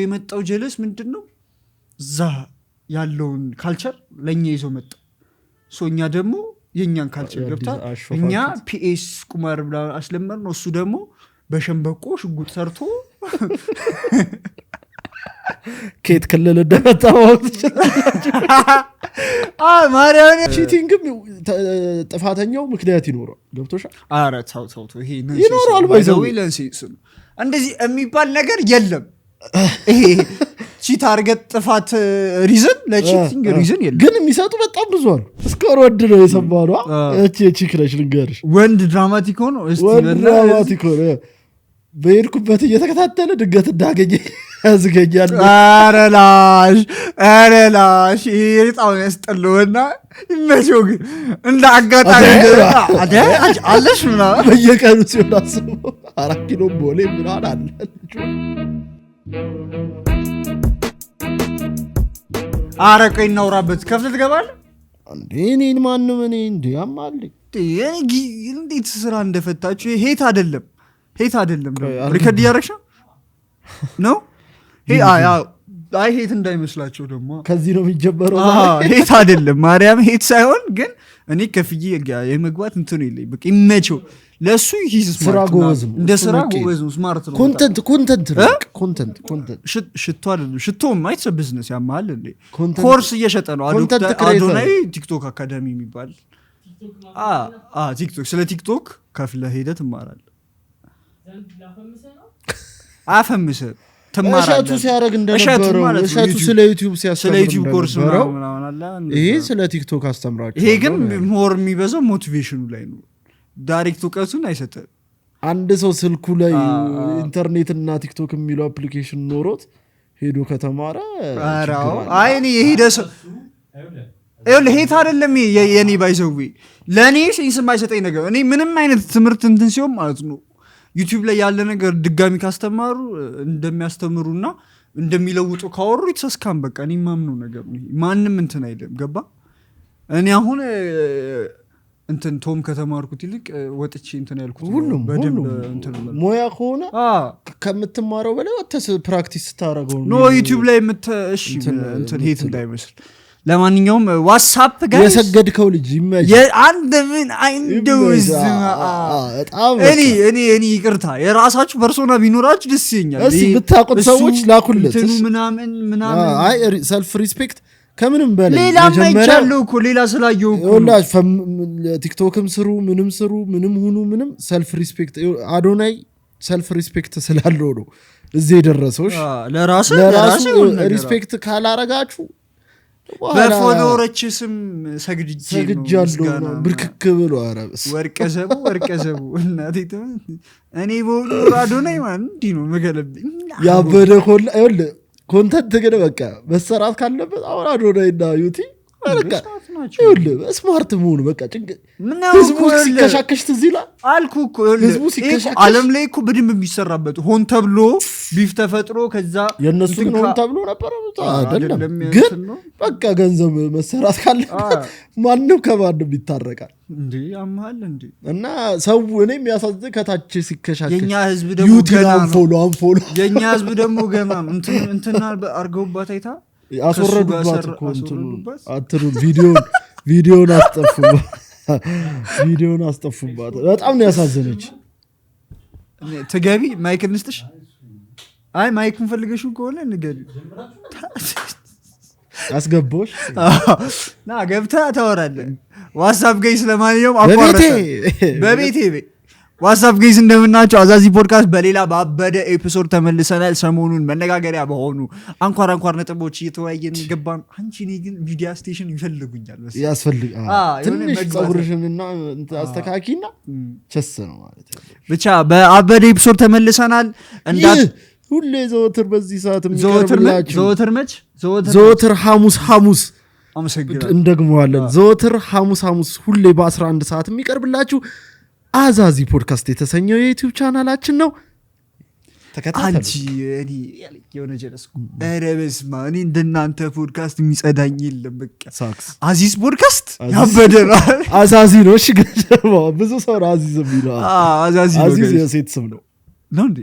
የመጣው ጀለስ ምንድነው እዛ ያለውን ካልቸር ለኛ ይዞ መጣ እኛ ደግሞ የኛን ካልቸር ገብታ እኛ ፒኤስ ቁማር ብላ አስለመርነው እሱ ደግሞ በሸንበቆ ሽጉጥ ሰርቶ ኬት ክልል እንደመጣው ማርያም ቺቲንግም ጥፋተኛው ምክንያት ይኖራል ገብቶሻል አረ ታው ይሄ ይኖራል ባይዘው እንደዚህ የሚባል ነገር የለም ይሄ ቺት አርገት ጥፋት ሪዝን ለቺቲንግ ሪዝን የለም ግን የሚሰጡ በጣም ብዙ አሉ እስከ ወድ ነው የሰማው እቺ ቺክረሽ ልንገርሽ ወንድ ድራማቲክ ሆኖ ድራማቲክ ሆኖ በሄድኩበት እየተከታተለ ድንገት እንዳገኘ ያዝገኛል አረላሽ ይጣው ያስጠለውና ይመቸው ግን እንደ አጋጣሚ አለሽ ምናምን በየቀኑ ሲሆን አስበው 4 ኪሎ ቦሌ ምናምን አለ አረቀ እናውራበት ከፍለ ትገባለህ እንዴ እኔን ማንም እኔ እንዴ አማልኝ እንዴት ስራ እንደፈታችሁ ሄት አይደለም ሪከርድ ያረክሽ ነው አይ ሄት እንዳይመስላችሁ ደግሞ ከዚህ ነው የሚጀበረው ሄት አይደለም ማርያም ሄት ሳይሆን ግን እኔ ከፍዬ የመግባት እንትን የለኝ በቃ ይመቸው ለሱ ሂስ ስራ ጎበዝ ነው እንደ ስራ ጎበዝ ነው ስማርት ነው ኮንተንት ሽቶ አይደለም ሽቶ ማይትስ ቢዝነስ ያማል እንዴ ኮርስ እየሸጠ ነው አዶናይ ቲክቶክ አካዳሚ የሚባል ቲክቶክ ስለ ቲክቶክ ከፍለ ሄደህ ትማራለህ አፈምሰ ትማራለህ እሸቱ ሲያረግ እንደነበረው እሸቱ ስለ ዩቲዩብ ሲያስተምር ዩቲዩብ ኮርስ ምናምን አለ ይሄ ስለ ቲክቶክ አስተምራችሁ ይሄ ግን ሞር የሚበዛው ሞቲቬሽኑ ላይ ነው ዳይሬክት እውቀቱን አይሰጥም አንድ ሰው ስልኩ ላይ ኢንተርኔት እና ቲክቶክ የሚለው አፕሊኬሽን ኖሮት ሄዶ ከተማረ አይኔ የሄደ ሰው ሄት አይደለም የኔ ባይዘው ለኔ ሲንስም አይሰጠኝ ነገር እኔ ምንም አይነት ትምህርት እንትን ሲሆን ማለት ነው ዩቲዩብ ላይ ያለ ነገር ድጋሚ ካስተማሩ እንደሚያስተምሩና እንደሚለውጡ ካወሩ ይተስካም በቃ እኔ ማምነው ነገር ነው ማንንም እንትን አይደለም ገባ እኔ አሁን እንትን ቶም ከተማርኩት ይልቅ ወጥቼ እንትን ያልኩት ሁሉም በደንብ እንትን ሞያ ከሆነ ከምትማረው በላይ ወጥተህ ፕራክቲስ ታረጋው ነው ዩቲዩብ ላይ እሺ እንትን ሄት እንዳይመስል ለማንኛውም ዋትስአፕ ጋይስ የሰገድከው ልጅ ይመጅ አንድ ምን አይንደውዝ እኔ ይቅርታ የራሳችሁ ፐርሶና ቢኖራችሁ ደስ ይኛል እሺ ብታቆት ሰዎች ላኩለት ምናምን አይ ሰልፍ ሪስፔክት ከምንም በላይ ሌላ ማይቻለው እኮ ሌላ ስላየው እኮ ወላሂ ቲክቶክም ስሩ ምንም ሁኑ ምንም ሰልፍ ሪስፔክት አዶናይ ሰልፍ ሪስፔክት ስላለው ነው እዚህ የደረሰውሽ ለራሱ ሪስፔክት ካላረጋችሁ በፎሎወሮች ስም ሰግጃለሁ ብርክክ ብሎ አረብስ ወርቀዘቡ እናቴ እኔ ቦሉ አዶናይ ማን እንዲ ነው መገለብኝ ያበደ ኮንተንት ግን በቃ መሰራት ካለበት አሁን አዶናይና ዩቲ በቃ ስማርት መሆኑ በቃ ህዝቡ ሲከሻከሽ ትዝ ይላል አልኩ እኮ ዓለም ላይ እኮ በደንብ የሚሰራበት ሆን ተብሎ ቢፍ ተፈጥሮ ከዛ የነሱ ግን ሆን ተብሎ ነበር አይደለም ግን በቃ ገንዘብ መሰራት ካለበት ማንም ከማንም ይታረቃል እንዴ ያማል እንዴ እና ሰው እኔም ያሳዝን ከታች ሲከሻከሽ የኛ ህዝብ ደግሞ አንፎሎ የኛ ህዝብ ደግሞ ገማም እንትና አርገውባት አይታ አስወረዱባት እኮ እንትኑ ቪዲዮን አስጠፉባት በጣም ነው ያሳዘነች ተገቢ ማይክ እንስጥሽ አይ ማይክን ፈልገሽው ከሆነ ንገሪ አስገቦሽ ና ገብታ ታወራለህ ዋትስአፕ ጋይስ ለማንኛውም አቋረጠ በቤቴ ዋትስአፕ ጋይስ እንደምናችሁ አዛዚ ፖድካስት በሌላ ባበደ ኤፒሶድ ተመልሰናል ሰሞኑን መነጋገሪያ በሆኑ አንኳር ነጥቦች እየተወያየን ገባን አንቺ እኔ ግን ሚዲያ ስቴሽን ይፈልጉኛል ያስፈልጋል ትንሽ ጸጉርሽንና አስተካኪና ቸስ ነው ማለት ብቻ በአበደ ኤፒሶድ ተመልሰናል ሁሌ ዘወትር በዚህ ሰዓት ዘወትር ሐሙስ አመሰግናለሁ እንደግመዋለን ዘወትር ሐሙስ ሁሌ በ11 ሰዓት የሚቀርብላችሁ አዛዚ ፖድካስት የተሰኘው የዩቲዩብ ቻናላችን ነው ተከታተሉ አንቺ እኔ የሆነ ጀለስኩ በስማ እኔ እንደናንተ ፖድካስት የሚጸዳኝ የለም በቃ አዚዝ ፖድካስት ያበደ ነው አዛዚ ነው እሺ ብዙ ሰው አዚዝ የሚለው አዛዚ የሴት ስም ነው ነው እንዴ?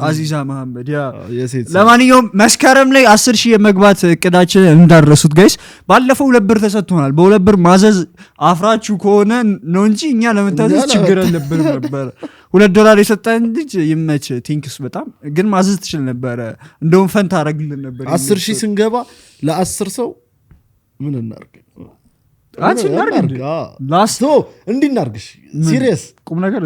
አዚዛ መሐመድ ያ የሴት ለማንኛውም መስከረም ላይ 10,000 የመግባት እቅዳችን እንዳደረሱት ጋይስ። ባለፈው 2 ብር ተሰጥቶናል። በ2 ብር ማዘዝ አፍራችሁ ከሆነ ነው እንጂ እኛ ለመታዘዝ ችግር አለብንም ነበር። $2 የሰጠን ልጅ ይመች ቲንክስ በጣም ግን ማዘዝ ትችል ነበረ። እንደውም ፈንታ አረግልን ነበር። 10,000 ስንገባ ለ10 ሰው ምን እናርግ? እንዲህ እናርግሽ ሲሪየስ ቁም ነገር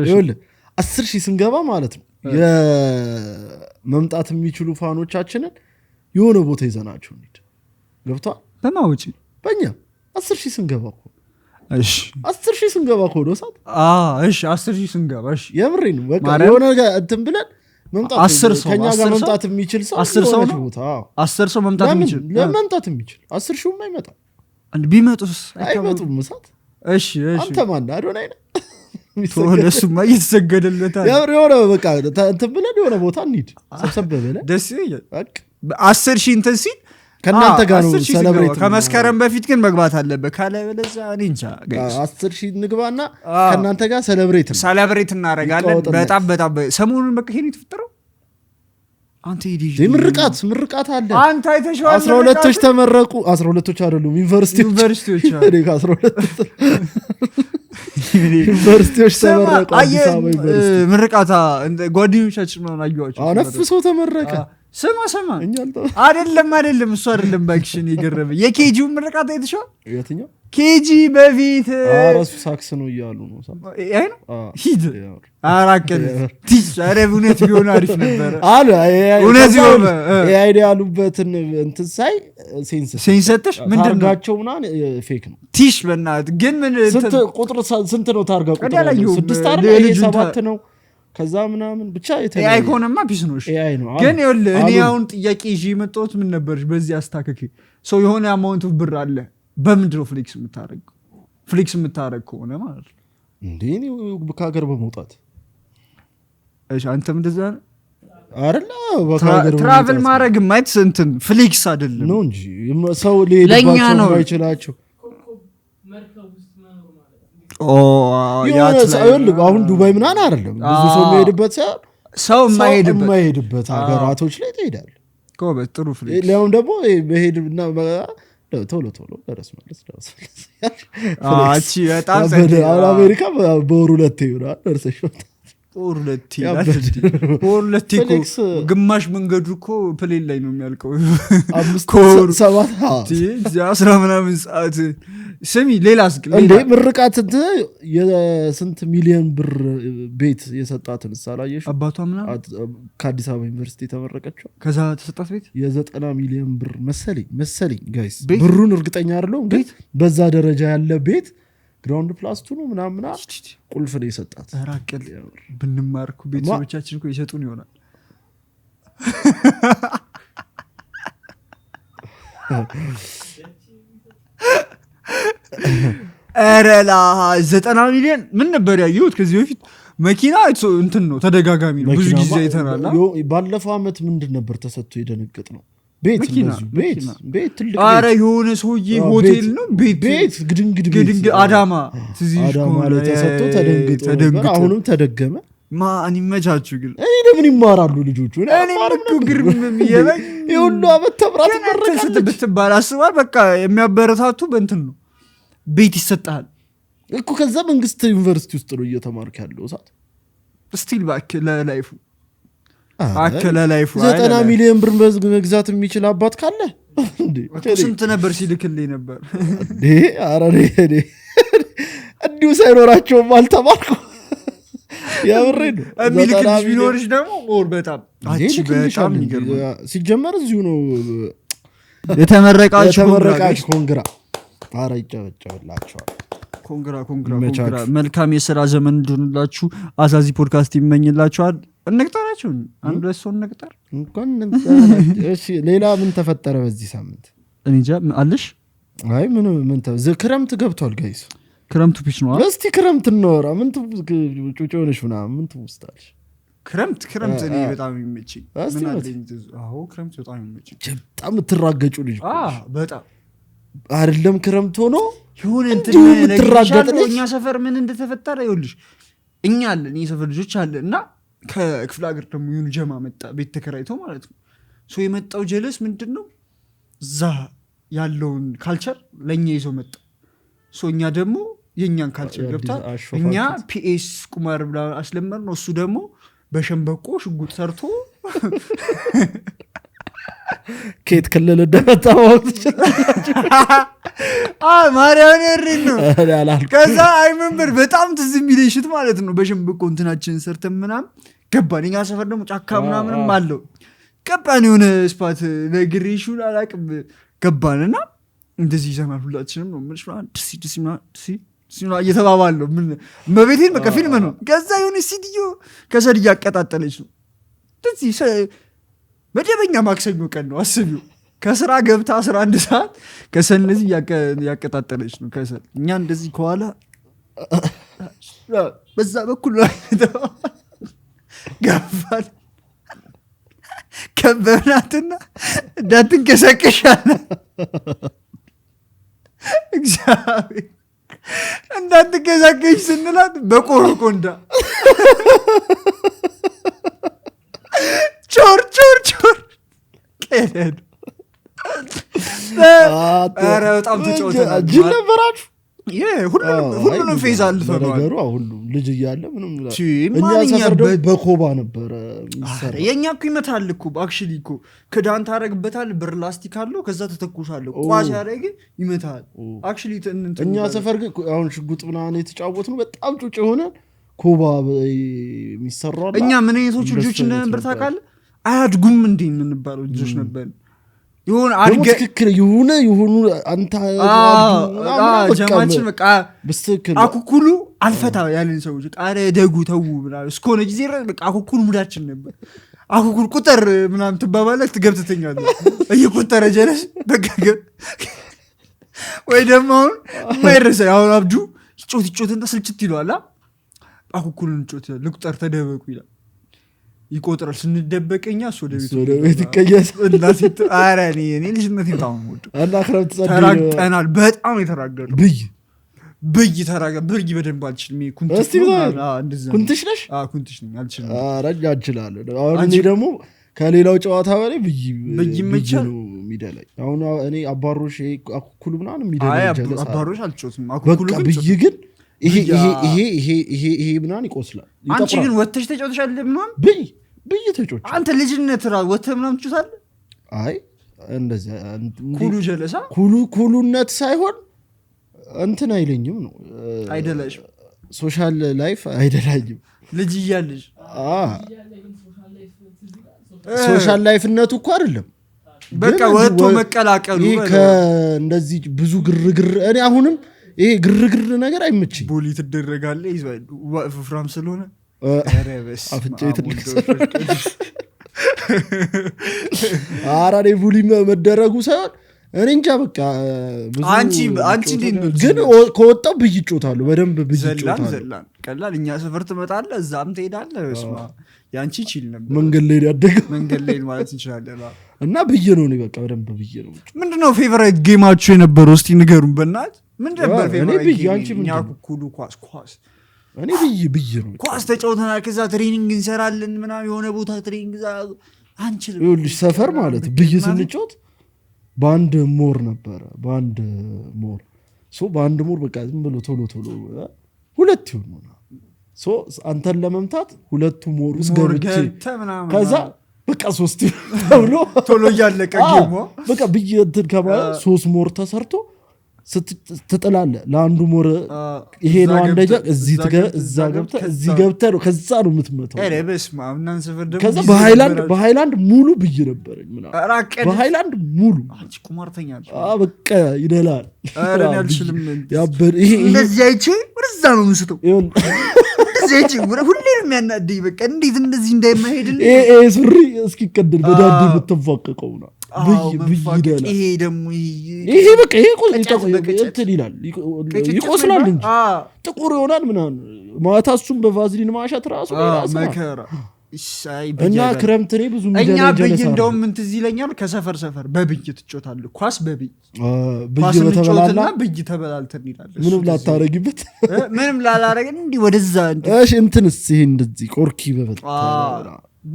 10,000 ስንገባ ማለት ነው የመምጣት የሚችሉ ፋኖቻችንን የሆነ ቦታ ይዘናቸው እንሂድ። ገብቷል? በማውጪ በእኛ 10,000 ስንገባ እኮ 10,000 ስንገባ እኮ ነው ሰዓት። እሺ 10,000 ስንገባ እሺ የምሬን በቃ የሆነ ነገር እንትን ብለን መምጣት 10 ሰው ከኛ ጋር መምጣት የሚችል ሰው 10 ሰው ነው። 10 ሰው መምጣት የሚችል ለመምጣት የሚችል 10,000 አይመጣ ቢመጡስ አይመጡም ሰዓት። እሺ አንተ ማን አዶናይ ነህ? ለሱማ እየተሰገደለታል። የሆነ በቃ እንትን ብለን የሆነ ቦታ እንሂድ ሰብሰብ ብለን ደስ ይላል። 10,000 እንትን ሲል ከእናንተ ጋር ነው ሰለብሬት። ከመስከረም በፊት ግን መግባት አለበት። ካለበለዚያ እኔ እንጃ ጋይስ 10,000 እንግባና ከእናንተ ጋር ሰለብሬት እናደርጋለን። በጣም ሰሞኑን በቃ ይሄን የተፈጠረው አንተ ምርቃት አለ። አንተ አይተሽዋል? 12ቶች ተመረቁ። 12ቶች አይደሉም ዩኒቨርሲቲዎች ዩኒቨርሲቲዎች ተመረቁ። አዲስ አበባ ዩኒቨርሲቲ ምርቃታ ጓደኞቻችን ነው አዩዋቸው። ነፍሶ ተመረቀ። ስማ አይደለም እሱ አይደለም ባክሽን ይገረም። የኬጂው ምርቃታ አይተሽዋል? የትኛው ኬጂ በፊት ራሱ ሳክስ ነው እያሉ ነው አይ ነው ሂድ አራቀል ቲስ አረቡነት ቢሆን አሪፍ ነበር አሉ። እውነት ቢሆን አይዲ ያሉበትን እንትን ሳይ ሴንሰጥሽ ምንድነው ታርጋቸውና ፌክ ነው ቲሽ በእናትህ ግን ምን ቁጥር ስንት ነው ታርጋ ቁጥር 6 አይደል 7 ነው ከዛ ምናምን ብቻ የተለየ አይኮንማ ፒስ ነው። ግን ይኸውልህ እኔ አሁን ጥያቄ ይዤ የመጣሁት ምን ነበርሽ በዚህ አስተካከክ ሰው የሆነ አማውንት ብር አለ በምንድነው ፍሌክስ የምታረግ ከሆነ ማለት ነው እንዴ ነው ከሀገር በመውጣት እሺ አንተም እንደዛ አይደለ በሀገር ትራቨል ማድረግ ማይት እንትን ፍሌክስ አይደለም ነው እንጂ ሰው ሊሄድባቸው ማይችላቸው አሁን ዱባይ ምናምን አይደለም ብዙ ሰው የሚሄድበት ሰው የማይሄድበት ሀገራቶች ላይ ትሄዳለህ። ጎበዝ ጥሩ ፍሌክስ ሊያውም ደግሞ መሄድና ቶሎ ደረስ መለስ በጣም አሜሪካ በወር 2 ይሆናል ደርሰሽ በወር 2 ግማሽ መንገዱ እኮ ፕሌን ላይ ነው የሚያልቀው 10 ምናምን ሰዓት። ስሚ ሌላ እንዴ ምርቃት የስንት ሚሊዮን ብር ቤት የሰጣትን ሳላየሽ አባቷ ምናምን ከአዲስ አበባ ዩኒቨርሲቲ የተመረቀችው ከዛ ተሰጣት ቤት የ90 ሚሊዮን ብር መሰለኝ ጋይስ ብሩን እርግጠኛ አይደለሁም ግን በዛ ደረጃ ያለ ቤት ግራውንድ ፕላስ 2 ነው ምናምን ቁልፍ ነው የሰጣት። ራቀል ብንማርኩ ቤተሰቦቻችን እኮ ይሰጡን ይሆናል። አረላ 90 ሚሊዮን ምን ነበር ያየሁት ከዚህ በፊት መኪና እንትን ነው ተደጋጋሚ ነው ብዙ ጊዜ አይተናል። ባለፈው አመት ምንድን ነበር ተሰጥቶ የደነገጥ ነው ቤት ትልቅ አረ የሆነ ሰውዬ ሆቴል ነው ቤት ግድንግድ አዳማ ላይ ተሰጥቶ ተደንግጦ አሁንም ተደገመ። ማን ይመቻችሁ ግን እኔ ለምን ይማራሉ ልጆቹ? እኔ ማርኩ ግርም የሚየበኝ ይሁን አመት ተብራት ተመረቀ ብትባል አስባል በቃ የሚያበረታቱ በእንትን ነው ቤት ይሰጣል እኮ ከዛ መንግስት ዩኒቨርሲቲ ውስጥ ነው እየተማርክ ያለው ሰዓት ስቲል ባክ ለላይፉ አከለላይፉ 90 ሚሊዮን ብር መግዛት የሚችል አባት ካለ እንዴ ስንት ነበር ሲልክልኝ ነበር እንዴ አረሬ እንዲሁ ሳይኖራቸውም አልተማርኩ ያብሬ ነው የሚልክልሽ ቢኖርሽ ደግሞ ሞር በጣም በጣም ይገርም ሲጀመር እዚሁ ነው የተመረቃችሁ ኮንግራ አረ ይጨበጨብላችኋል። ኮንግራ መልካም የሥራ ዘመን እንድንላችሁ አዛዚ ፖድካስት ይመኝላችኋል። እንቅጠራችሁ አንድ ለሶን እንቅጠር እንኳን እሺ ሌላ ምን ተፈጠረ በዚህ ሳምንት እንጃ አለሽ? አይ ምን ክረምት ገብቷል ጋይስ ክረምቱ ፒስ ነው። እስቲ ክረምት እንወራ ምን ጩጮነሽ ምናምን ምን ትውስታለሽ? ክረምት እኔ በጣም ይመችኝ ምን አለኝ አዎ ክረምት በጣም ይመችኝ። በጣም ትራገጩ ልጅ በጣም አይደለም ክረምት ሆኖ ይሁን እንትን ምትራገጥ እኛ ሰፈር ምን እንደተፈጠረ ይኸውልሽ እኛ አለን የሰፈር ልጆች አለ እና ከክፍለ ሀገር ደግሞ የሆኑ ጀማ መጣ ቤት ተከራይቶ ማለት ነው። የመጣው ጀለስ ምንድን ነው እዛ ያለውን ካልቸር ለእኛ ይዞ መጣ። እኛ ደግሞ የእኛን ካልቸር ገብታል። እኛ ፒኤስ ቁማር ብላ አስለመር ነው። እሱ ደግሞ በሸንበቆ ሽጉጥ ሰርቶ ኬት ክልል እንደመጣ ማወቅ ትችላላችሁ። ማርያምን ያሬድ ነው። ከዛ አይመንበር በጣም ትዝ የሚለኝ ሽት ማለት ነው። በሸንበቆ እንትናችንን ሰርተን ምናምን ገባን። እኛ ሰፈር ደግሞ ጫካ ምናምንም አለው። ገባን የሆነ ስፓት ነግሬሹን አላቅም። ገባንና እንደዚህ ይዘናል ሁላችንም ነው ደስ እየተባባል ነው መቤቴን በቃ ፊልም ነው። ከዛ የሆነ ሲድዮ ከሰል እያቀጣጠለች ነው። እንደዚህ መደበኛ ማክሰኞ ቀን ነው አስቢው። ከስራ ገብታ 11 ሰዓት ከሰል እንደዚህ እያቀጣጠለች ነው ከሰል። እኛ እንደዚህ ከኋላ በዛ በኩል ገባን ከበናትና እንዳትንቀሳቀሻለ እግዚአብሔር እንዳትንቀሳቀሽ ስንላት በቆረቆንዳ ቾር ቀደድ ኧረ በጣም ተጫውተናል። ጅል ነበራችሁ። ሁሉንም ፌዝ አልፈነዋል። ሁሉም ልጅ እያለ ምንም እኛ ሰፈር በኮባ ነበረ የሚሰራ። የእኛ እኮ ይመታል እኮ አክቹዋሊ እኮ ክዳን ታደርግበታል፣ ብር ላስቲክ አለው፣ ከዛ ተተኩሳለሁ ቋሽ ያደረግ ይመታል። አክቹዋሊ እኛ ሰፈር ግን አሁን ሽጉጥ ምናምን የተጫወት ነው። በጣም ጩጭ የሆነ ኮባ የሚሰራው። እኛ ምን አይነቶች ልጆች እንደነበር ታውቃለህ? አያድጉም እንዴ የምንባለው ልጆች ነበር። ይሁን አድገ ትክክል የሆኑ አንተ ጀማችን በቃ አኩኩሉ አልፈታ ያለን ሰዎች ቃረ ደጉ ተው ምናምን እስከሆነ ጊዜ በቃ አኩኩሉ ሙዳችን ነበር። አኩኩሉ ቁጥር ምናምን ትባባለህ፣ ትገብተኛለህ እየቆጠረ ጀለስ በቃ ወይ ደግሞ አሁን ማይረሳ አሁን አብጁ ይጮትና ስልችት ይለዋል። አኩኩሉን ጮት ልቁጠር ተደበቁ ይላል። ይቆጥራል። ስንደበቀኛ እሱ ወደ ቤት ይቀየሳል። ኧረ እኔ ልጅነቴ በጣም ወዱ ተራግጠናል። በጣም የተራገሉ ብይ ተራገ ብርጊ በደንብ አልችልም። ኩንትሽ ነሽ? ኩንትሽ ነኝ አልችልም። ረጃ አልችላለሁ። አሁን እኔ ደግሞ ከሌላው ጨዋታ በላይ ብይ ነው የሚደላኝ። አሁን እኔ አባሮሽ አኩኩሉ ምናምን የሚደላኝ አባሮሽ አልጮትም። አኩኩሉ ግን ብይ ግን ይሄ ምናምን ይቆስላል። አንቺ ግን ወተሽ ተጫውተሻል ምናምን? ብይ ተጫውተሽ አንተ ልጅነት ወተህ ምናምን ትጫውታለህ? አይ እንደዛ ኩሉ ጀለሳ ኩሉነት ሳይሆን እንትን አይለኝም ነው አይደላሽም። ሶሻል ላይፍ አይደላኝም። ልጅ እያለሽ ሶሻል ላይፍነቱ እኮ አይደለም በቃ ወጥቶ መቀላቀሉ እንደዚህ ብዙ ግርግር። እኔ አሁንም ይሄ ግርግር ነገር አይመችኝ። ቦሊ ትደረጋለህ ይዟል ፍራም ስለሆነ አፍንጫ ትልቅ አራኔ ቦሊ መደረጉ ሳይሆን እኔ እንጃ በቃ አንቺ ግን ከወጣው ብይ ጮታለሁ በደንብ ብይ ጮታለሁ። ዘላን ቀላል እኛ ሰፈር ትመጣለህ እዛም ትሄዳለህ። ስማ ያንቺ ቺል ነበር መንገድ ላይ ያደገ መንገድ ላይ ማለት እንችላለን። እና ብይ ነው እኔ በቃ በደንብ ብይ ነው። ምንድነው ፌቨራይት ጌማችሁ የነበረው? እስቲ ንገሩን በእናትህ። ምን ነበር ፌቨራይት ጌም? እኛ ኩሉ ኳስ እኔ ብይ ነው። ኳስ ተጫውተናል። ከዛ ትሬኒንግ እንሰራለን ምናምን የሆነ ቦታ ትሬኒንግ አንችልም። ይኸውልሽ ሰፈር ማለት ብይ ስንጫወት በአንድ ሞር ነበረ። በአንድ ሞር በቃ ዝም ብሎ ቶሎ ሁለት ይሆን አንተን ለመምታት ሁለቱ ሞር ውስጥ ገብቼ ከዛ በቃ 3 ተብሎ ቶሎ እያለቀ ጌሞ በቃ ብዬ እንትን ከማለት 3 ሞር ተሰርቶ ስትጥላለህ ለአንዱ ሞር ይሄ ነው አንደኛ እዛ ገብተህ ነው ከዛ ነው የምትመታው። ከዛ በሃይላንድ ሙሉ ብይ ነበረኝ ምናምን በሃይላንድ ሙሉ ቁማርተኛ በቃ ይደላል። እንደዚህ አይቼ ወደዛ ነው የምስተው ሁሌ ነው የሚያናድኝ። በቃ እንዴት እንደዚህ እንዳይማሄድልኝ ሱሪ እስኪቀደል በዳዴ የምትንፋቀቀው ነው ብይ ይደላል። ይሄ ደግሞ ይሄ በቃ እንትን ይላል ይቆስላል እንጂ ጥቁር ይሆናል ምናምን ማታ እሱም በቫዝሊን ማሻት ራሱ መከራ እኛ ክረምት ላይ ብዙ እኛ ብይ እንደውም ምን ትዝ ይለኛል ከሰፈር በብይ ትጮታለህ ኳስ በብይ ኳስ በተበላላ ብይ ተበላልተን እንላለን ምንም ላታረግበት ምንም ላላረግ እንዲህ ወደዛ እሺ እንትንስ ይሄ እንደዚህ ቆርኪ በበጣ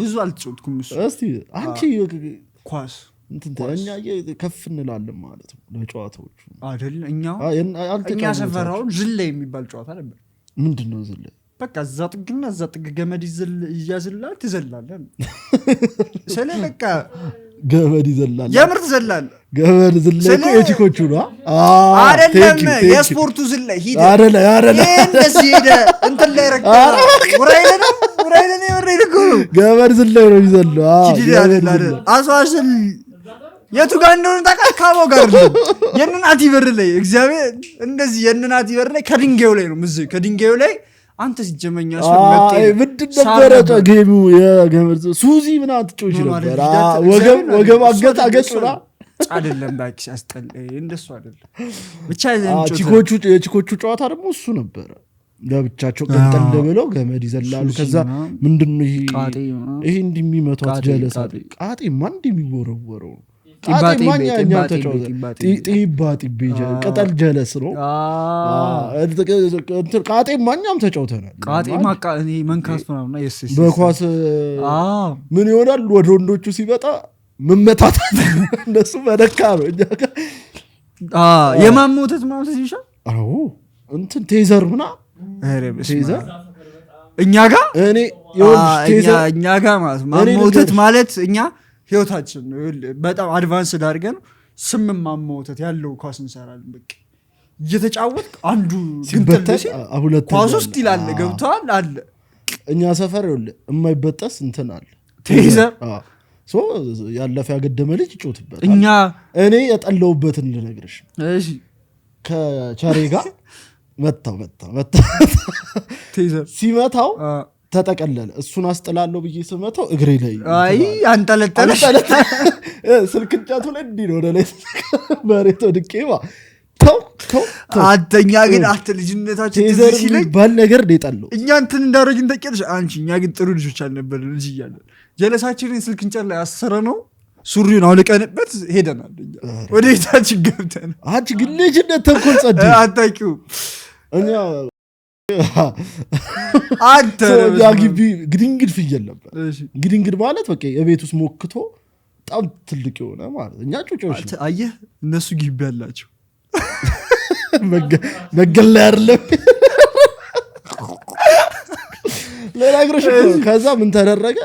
ብዙ አልተጫወትኩም እሱ እስቲ አንቺ ኳስ እንትን እኛ ከፍ እንላለን ማለት ነው ለጨዋታዎቹ አይደል እኛ ሰፈራውን ዝላ የሚባል ጨዋታ ነበር ምንድነው ዝላ በቃ እዛ ጥግና እዛ ጥግ ገመድ ይያዝላል ትዘላለህ ስለ በቃ ገመድ ይዘላል የምር ትዘላለህ ገመድ ዝላ የቺኮቹ ነው አይደለም የስፖርቱ ዝላ ሂደ አይደለ እንደዚህ ሄደ እንትን ላይ ረጋ ወራይለ የወረይልኩ ገመድ ዝላ ነው ይዘላል አይደል አስዋሽል የቱ ጋር እንደሆነ ታውቃለህ ጋር የነናቲ በር ላይ እግዚአብሔር እንደዚህ የነናቲ በር ላይ ከድንጋዩ ላይ ነው ምዝይ ከድንጋዩ ላይ አንተ ሲጀመኛ ምንድን ነበረ ጌሙ የገመድ ሱዚ ምናምን ትጮች ነበር ወገብ አገጭና አይደለም ባክሽ አስጠልይ እንደሱ አይደለም ብቻ የቺኮቹ ጨዋታ ደግሞ እሱ ነበረ ለብቻቸው ቀንጠል ብለው ገመድ ይዘላሉ ከዛ ምንድነው ይሄ እንደሚመቷት ጀለሳ ቃጤ ማን እንደሚወረወረው ቅጠል ጀለስ ነው ቃጤ ማኛም ተጫውተናል መንካት በኳስ ምን ይሆናል ወደ ወንዶቹ ሲመጣ መመታት እነሱ መደካ ነው የማሞተት ማሞተት ይሻል እንትን ቴዘር ምና ቴዘር እኛ ጋር ማለት ማሞተት ማለት እኛ ህይወታችን በጣም አድቫንስ አድርገን ስምም ማሞተት ያለው ኳስ እንሰራለን በቃ እየተጫወት አንዱ ግንተለሽ ኳስ ውስጥ ይላል ገብቷል አለ እኛ ሰፈር የማይበጠስ እንትን አለ ቴዘር ያለፈ ያገደመ ልጅ ይጮትበት እኔ የጠለውበትን ልነግርሽ እሺ ከቻሬ ጋር መጣው ቴዘር ሲመታው ተጠቀለለ እሱን አስጥላለሁ ብዬ ስመታው እግሬ ላይ አንጠለጠለ ስልክጫቱ ላይ እንዲህ ነው ወደ ላይ መሬት ወድቄ አንተኛ ግን ልጅነታችን ቴዘር የሚባል ነገር ጣለው እኛ እንትን እንዳደረግን ተቀልሽ አንቺ እኛ ግን ጥሩ ልጆች አልነበርን ልጅ እያለን ጀለሳችንን ስልክ እንጨት ላይ አሰረ ነው ሱሪውን አውልቀንበት ሄደናል ወደ ቤታችን ገብተን አንቺ ግን ልጅነት ተንኮል ጸድ አታውቂው እኛ አንተ ግቢ ግድንግድ ፍየል ነበር ግድንግድ ማለት በቃ የቤት ውስጥ ሞክቶ በጣም ትልቅ የሆነ ማለት እኛ ጩጮች አየህ እነሱ ግቢ ያላቸው መገለያ አይደለም ለናግረሽ ከዛ ምን ተደረገ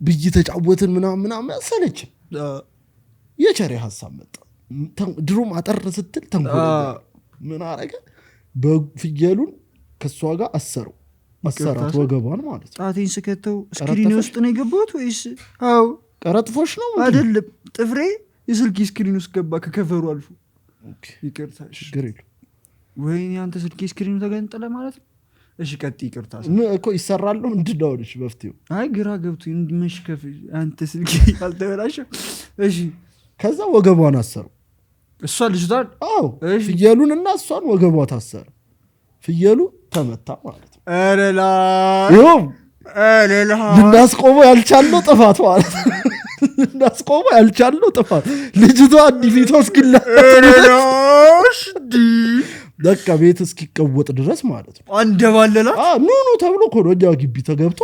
ብይ ተጫወትን ምናምን ሰለች የቸሬ ሐሳብ መጣ ድሮም አጠር ስትል ተንኮል ምን አረገ በፍየሉን ከሷ ጋር አሰራት ወገቧን ማለት ነው ጣቴን ስከተው ስክሪን ውስጥ ነው የገባሁት ወይስ አው ቀረጥፎሽ ነው አይደለም ጥፍሬ የስልክ ስክሪን ውስጥ ገባ ከከፈሩ አልፎ ይቅርታሽ ግሬል ወይኔ አንተ ስልክ ስክሪኑ ተገንጠለ ማለት ነው እሺ ቀጥይ ይቅርታ እኮ ይሰራል ነው እንድዳውልሽ በፍቴው አይ ግራ ገብቶ እንድመሽከፍ አንተ ስልክ አልተበላሽ እሺ ከዛ ወገቧን አሰሩ እሷ ልጅቷን ፍየሉንና እሷን ወገቧ ታሰረ ፍየሉ ተመታ ማለት ነው አረላ ልናስቆመው ያልቻለው ጥፋት ማለት ነው ልናስቆመው ያልቻለው ጥፋት ልጅቷ እንዲፊቷ እስኪላሽ በቃ ቤት እስኪቀወጥ ድረስ ማለት ነው አንደባለላ ኖ ተብሎ ኮሮጃ ግቢ ተገብቶ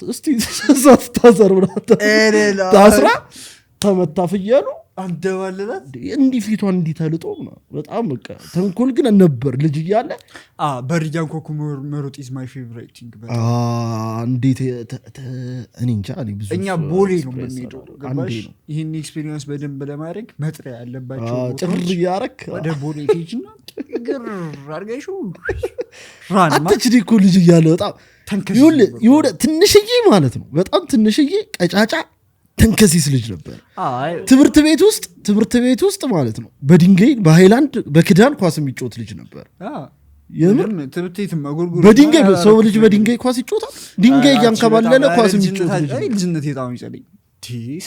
እስቲ ሰሳት ታሰር ታስራ ተመታ ፍየሉ አንደባለላ እንዲፊቷ እንዲተልጦ በጣም በቃ ተንኮል ግን ነበር ልጅ እያለ በርጃን ኮኩ መሮጥ is my favorite thing እንዴት እኔ እንጃ ብዙ እኛ ቦሌ ነው የምንሄደው ገባሽ ይሄን ኤክስፒሪየንስ በደንብ ለማድረግ መጥሪያ ያለባቸው ጭር ያረክ ወደ ቦሌ ሄጅና ግር አርጋይሹ ራን አትችዲ እኮ ልጅ እያለ በጣም ይወደ ትንሽዬ ማለት ነው በጣም ትንሽዬ ቀጫጫ ተንከሲስ ልጅ ነበር ትምህርት ቤት ውስጥ ማለት ነው በድንጋይ በሃይላንድ በክዳን ኳስ የሚጫወት ልጅ ነበር የምር በድንጋይ ሰው ልጅ በድንጋይ ኳስ ይጫወታል ድንጋይ ያንከባለለ ኳስ የሚጫወት ልጅነት የጣም ይጸልይ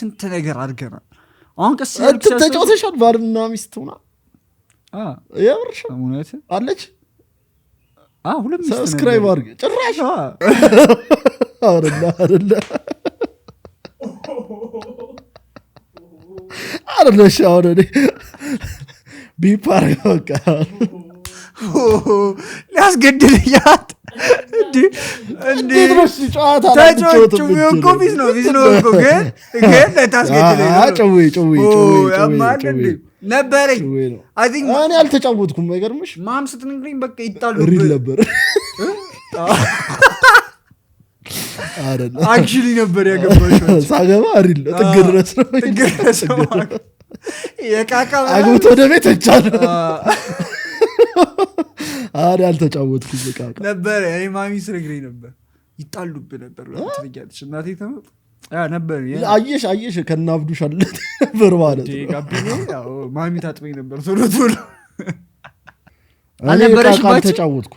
ስንት ነገር አድርገናል አሁን ቀስ ተጫውተሻል ባልና ሚስት ሆና የምር እውነት አለች ሁለት ሚስት ሰብስክራይብ አድርግ ጭራሽ አረለሽ አሁን እኔ ቢፓር በቃ ሊያስገድልያት እንዴት ነው ጨዋታ ቢዝ ነው እኮ ግን ለታስገድል ነበረኝ እኔ አልተጫወትኩም። አይገርምሽ ማም ስትነግረኝ በቃ ይጣሉ ሪል ነበር አክቹሊ ነበር ያገባሽው ሳገባ ሪል ጥግ ድረስ ነው የቃቃ አግብቶ ወደ ቤት እቻለሁ አልተጫወትኩም በቃ ነበር። እኔ ማሚ ስነግረኝ ነበር ይጣሉብህ ነበር ትልያለች እናቴ ተመጥ ነበር አየሽ ከናብዱሽ አለት ነበር ማለት ነው። ማሚ ታጥበኝ ነበር ቶሎ አልነበረሽባችሁ ተጫወትኩ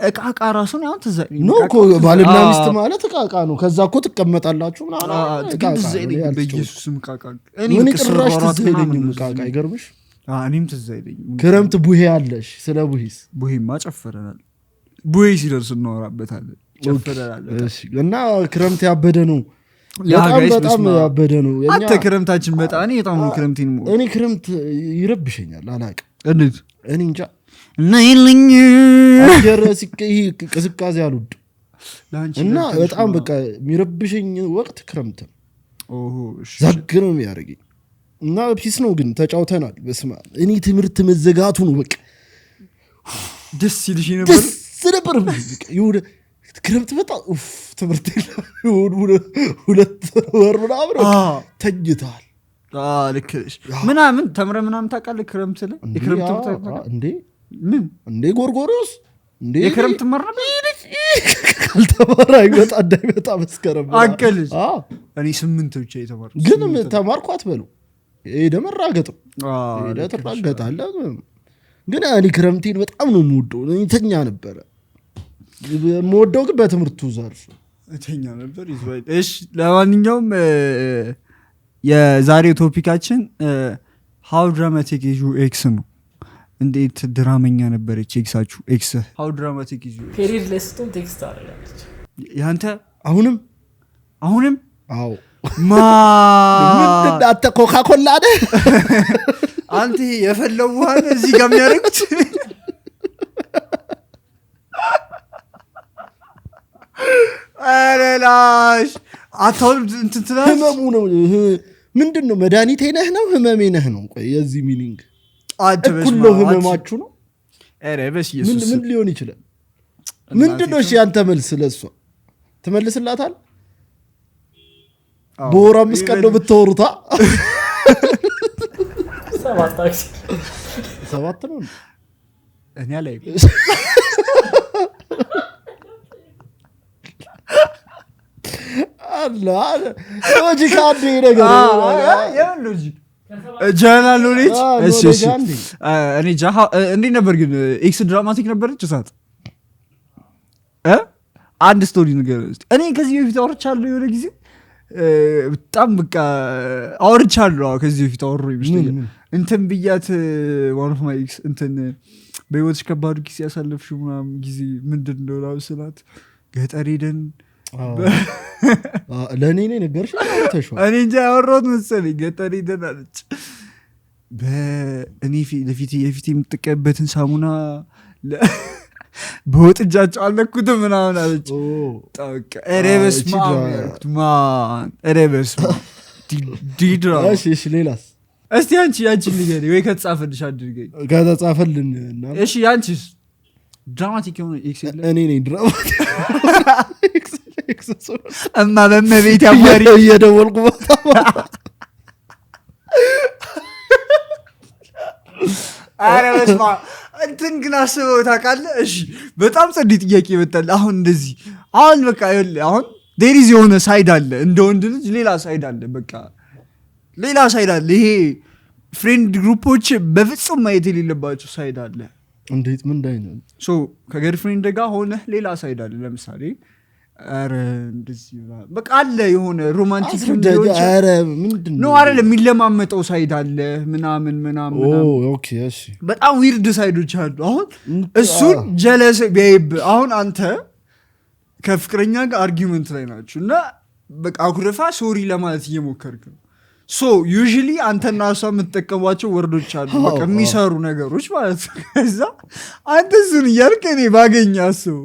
እቃቃ ራሱን ያው ተዘኝ ነው እኮ ባልና ሚስት ማለት እቃቃ ነው። ከዛ እኮ ትቀመጣላችሁ ምናምን ትዘኝ በኢየሱስም እቃቃ እኔ ጭራሽ ትዘይልኝ እቃቃ አይገርምሽ። እኔም ትዘይልኝ ክረምት ቡሄ አለሽ። ስለ ቡሄማ ጨፈረናል። ቡሄ ሲደርስ እናወራበታለን። ጨፈረናል እና ክረምት ያበደ ነው። በጣም ያበደ ነው። አንተ ክረምታችን በጣም እኔ በጣም ነው ክረምቴን እኔ ክረምት ይረብሸኛል። አላውቅም እንዴት እኔ እንጃ እና ይልኝ አየር ቅዝቃዜ አልወድ እና በጣም በቃ የሚረብሸኝ ወቅት ክረምት ነው። ዘግ ነው የሚያደርገኝ እና ፒስ ነው ግን ተጫውተናል። በስመ አብ እኔ ትምህርት መዘጋቱ ነው በቃ ደስ ይልሽ ነበር ይሁን ክረምት በጣም ትምህርት ሁለት ወር ምናምን ተኝታል። ልክ ምናምን ተምረ ምናምን ታውቃለህ ክረምት ላይ የክረምት እንዴ ጎርጎሪዎስ እንዴ የክረምት መረብ ካልተማራ ይወጣ እንዳይመጣ መስከረም አቀልሽ እኔ 8 ብቻ የተማርኩ ግን ተማርኩ አትበሉ ደመራገጥ ተራገጣለህ። ግን እኔ ክረምቴን በጣም ነው የምወደው። እንተኛ ነበረ የምወደው ግን በትምህርቱ ዘርፍ እንተኛ ነበር። እሺ ለማንኛውም የዛሬው ቶፒካችን how dramatic is your ex ነው። እንዴት ድራመኛ ነበረች ኤክሳችሁ? ኤክስ how dramatic is your ፔሪድ ለስቶን ቴክስት አደረጋለች ያንተ አሁንም አዎ ምንድን አንተ ኮካኮላ ነህ አንተ የፈለው ውሃ እዚህ ጋር የሚያደርጉት አረላሽ አታውል እንትን ትላለህ። ህመሙ ነው ምንድን ነው? መድኃኒቴ ነህ ነው ህመሜ ነህ ነው? ቆይ የዚህ ሚኒንግ እኩል ነው ህመማችሁ ነው? ኧረ በኢየሱስ ምን ሊሆን ይችላል? ምንድን ነው? እሺ አንተ መልስ ለሷ ትመልስላታል? በወር 5 ቀን ነው ብትወሩታ 7 ነው እኔ ላይ አለ ሎጂክ አንዴ ነገር ያን ሎጂክ ጀነራል ሎጂክ እሺ እኔ ጃሃ እንዴ ነበር ግን ኤክስ ድራማቲክ ነበረች እሳት አንድ ስቶሪ ነገር እኔ ከዚህ በፊት አውርቻለሁ የሆነ ጊዜ በጣም በቃ አውርቻለሁ ከዚህ በፊት አወሩ ይመስለኛል እንትን ብያት one of my ex እንትን በህይወትሽ ከባዱ ጊዜ ያሳለፍሽው ምናምን ጊዜ ምንድን ነው ላውስላት ገጠር ሄደን ለእኔ ነኝ ነገርሽ እኔ እንጃ ያወራሁት መሰለኝ ገጠር ሄደን አለች በእኔ ለፊት የፊት የምትጠቀምበትን ሳሙና በወጥ እጃቸው አልነኩትም ምናምን አለች ጠበቃ ኤሬበስ ማን ኤሬበስ ዲድራ እሺ ሌላስ እስቲ አንቺ ንገሪ ወይ ከተጻፈልሽ አድርገኝ ከተጻፈልን እሺ አንቺስ ድራማቲክ የሆነ ኤክስ እኔ ነኝ ድራማቲክ እማ በመቤት ያማሪ እየደወልኩ አረ በስማ እንትን ግን አስበው ታውቃለህ? እሺ በጣም ጸዴ ጥያቄ ይመጣል። አሁን እንደዚህ አሁን በቃ አሁን ዴሪዝ የሆነ ሳይድ አለ እንደ ወንድ ልጅ ሌላ ሳይድ አለ በቃ ሌላ ሳይድ አለ። ይሄ ፍሬንድ ግሩፖች በፍጹም ማየት የሌለባቸው ሳይድ አለ። እንዴት ምን እንዳይ ነው ሶ ከገርፍሬንድ ጋር ሆነ ሌላ ሳይድ አለ። ለምሳሌ አረ እንደዚህ በቃ አለ የሆነ ሮማንቲክ ምንድነው አይደል የሚለማመጠው ሳይድ አለ ምናምን ኦኬ እሺ በጣም ዊርድ ሳይዶች አሉ አሁን እሱን ጀለስ ቢያይብ አሁን አንተ ከፍቅረኛ ጋር አርጊውመንት ላይ ናችሁ እና በቃ አኩረፋ ሶሪ ለማለት እየሞከርክ ነው ሶ ዩዥሊ አንተና እሷ የምትጠቀሟቸው ወርዶች አሉ በቃ የሚሰሩ ነገሮች ማለት ነው ከዛ አንተ እሱን እያልክ እኔ ባገኝ አስቡ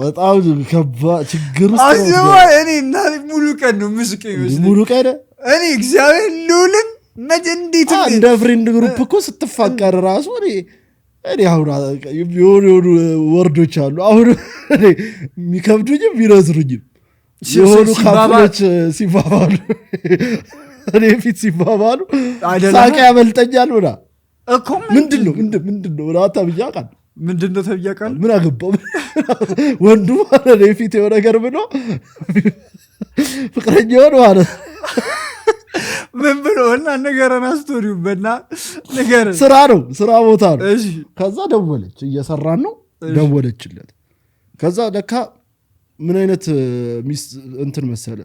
በጣም ከባድ ችግር ውስጥ አስባ እኔ እና ሙሉ ቀን ነው ምስቅ ይመስል ሙሉ ቀን እኔ እግዚአብሔር ልውልን እንዴት እንደ ፍሬንድ ግሩፕ እኮ ስትፋቀር ራሱ እኔ አሁን የሆኑ ወርዶች አሉ አሁን የሚከብዱኝም የሚረዝሩኝም የሆኑ ካፕሎች ሲባባሉ እኔ ፊት ሲባባሉ ሳቅ ያመልጠኛል ምና ምንድነው ራታ ብያቃል ምንድነው ተብያቃል ምን አገባው ወንዱ ማለት የፊት የሆነ ነገር ብሎ ፍቅረኛውን ማለት ምን ብሎና ነገረና ስቶሪው በና ነገር ስራ ቦታ ነው እሺ ከዛ ደወለች እየሰራን ነው ደወለችለት ከዛ ለካ ምን አይነት ሚስ እንትን መሰለ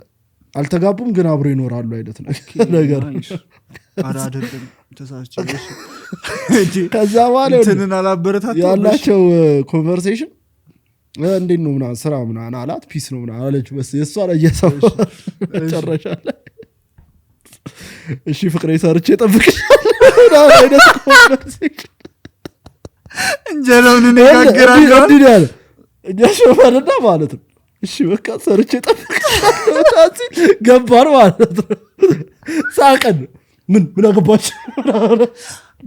አልተጋቡም ግን አብሮ ይኖራሉ አይነት ነገር አራደም ተሳስቼ ከዛ ማለት እንትንን አላበረታታው ያላቸው ኮንቨርሴሽን እንዴት ነው ምናምን ስራ ምናምን አላት ፒስ ነው ምናምን አለች በስ የሷ ላይ እየሰማ ጨረሻ ላይ እሺ ፍቅሬ ሰርቼ ጠብቅሻለሁ አይነት ኮንቨርሴሽን እንጀራውን እንጋግራለን እንዴ ያለ እኛሽማልና ማለት ነው እሺ በቃ ሰርቼ ጠብቅሻለሁ ገባር ማለት ነው ሳቀን ምን አገባች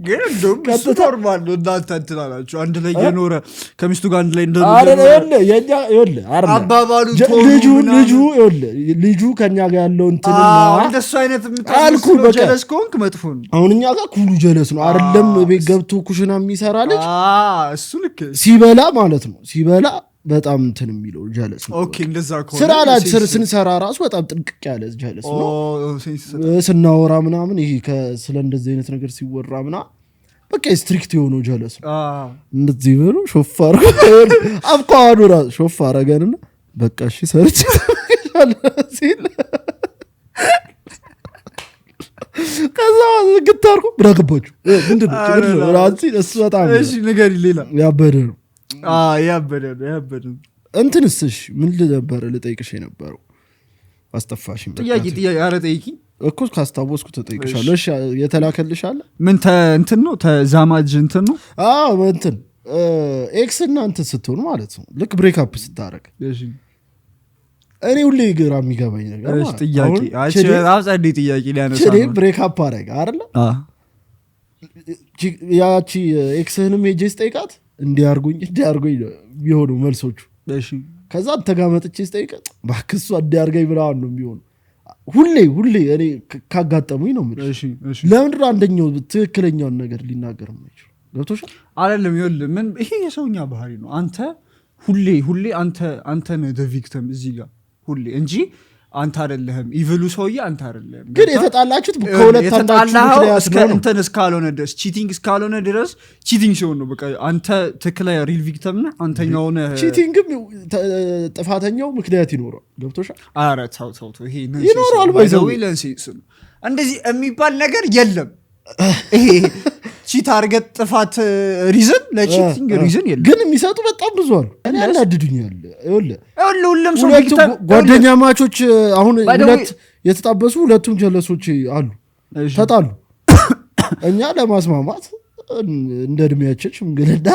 ግን እንደውም እሱ ኖርማል ነው እናንተ እንትናላችሁ አንድ ላይ የኖረ ከሚስቱ ጋር አንድ ላይ አባባሉ ልጁ ከኛ ጋር ያለው እንትንና እንደሱ አይነት የምታስበው ጀለስ ከሆንክ መጥፎ ነው አሁን እኛ ጋር ኩሉ ጀለስ ነው አይደለም ቤት ገብቶ ኩሽና የሚሰራ ልጅ እሱ ልክ ሲበላ ማለት ነው ሲበላ በጣም እንትን የሚለው ጀለስ ነው ኦኬ እንደዛ ከሆነ ስራ ላይ ስንሰራ ራሱ በጣም ጥንቅቅ ያለ ጀለስ ነው ስናወራ ምናምን ይሄ ስለ እንደዚህ አይነት ነገር ሲወራ ምናምን በቃ ስትሪክት የሆነው ጀለስ ነው እንደዚህ ብሎ ሾፋር አብቋዱ ራሱ ሾፋር አገንና በቃ እሺ ሰርች ሲል ከዛ ግታርኩ ብራገባችሁ ምንድነው ራንሲ እሱ በጣም እሺ ነገር ሌላ ያበደ ነው ያበደ እንትንስ እሺ ምን ነበር ልጠይቅሽ የነበረው አስተፋሽም ጥያቄ አረ ጠይቂ እኮ ካስታወስኩ ተጠይቅሻለሁ እሺ የተላከልሽ አለ ምን እንትን ነው ተዛማጅ እንትን ነው እንትን ኤክስ እና እንትን ስትሆን ማለት ነው ልክ ብሬክ አፕ ስታረግ እሺ እኔ ሁሌ ግራ የሚገባኝ ነገር እሺ ጥያቄ አብዛዴ ጥያቄ ሊያነሳ ነው ብሬክ አፕ አረጋ አይደል ያቺ ኤክስህንም ሄጄ ስጠይቃት እንዲያርጉኝ ቢሆኑ መልሶቹ እሺ ከዛ ተጋመጥቼ ስጠይቃት ባክሷ እንዲያርገኝ ብራውን ነው የሚሆኑ ሁሌ እኔ ካጋጠሙኝ ነው ማለት እሺ ለምን አንደኛው ትክክለኛውን ነገር ሊናገር የማይችል ገብቶሻል አይደለም ይኸውልህ ምን ይሄ የሰውኛ ባህሪ ነው አንተ ሁሌ አንተ ነህ the victim እዚህ ጋር ሁሌ እንጂ አንተ አይደለህም ኢቭሉ ሰውዬ አንተ አይደለም ግን የተጣላችሁት ከሁለት አንዳችሁ እንትን እስካልሆነ ድረስ ቺቲንግ እስካልሆነ ድረስ ቺቲንግ ሲሆን ነው በቃ አንተ ትክክለኛ ሪል ቪክቲም ነህ አንተኛው ነህ ቺቲንግም ጥፋተኛው ምክንያት ይኖራል ገብቶሻል ኧረ ተው ይሄ ይኖራል ባይዘው እንደዚህ የሚባል ነገር የለም ይሄ ቺት አርገት ጥፋት ሪዝን ለቺቲንግ ሪዝን የለም ግን የሚሰጡ በጣም ብዙ አሉ እኔ ያናድዱኛል ሁሉም ሰው ጓደኛ ማቾች አሁን ሁለት የተጣበሱ ሁለቱም ጀለሶች አሉ ተጣሉ እኛ ለማስማማት እንደ እድሜያችን ሽምግልና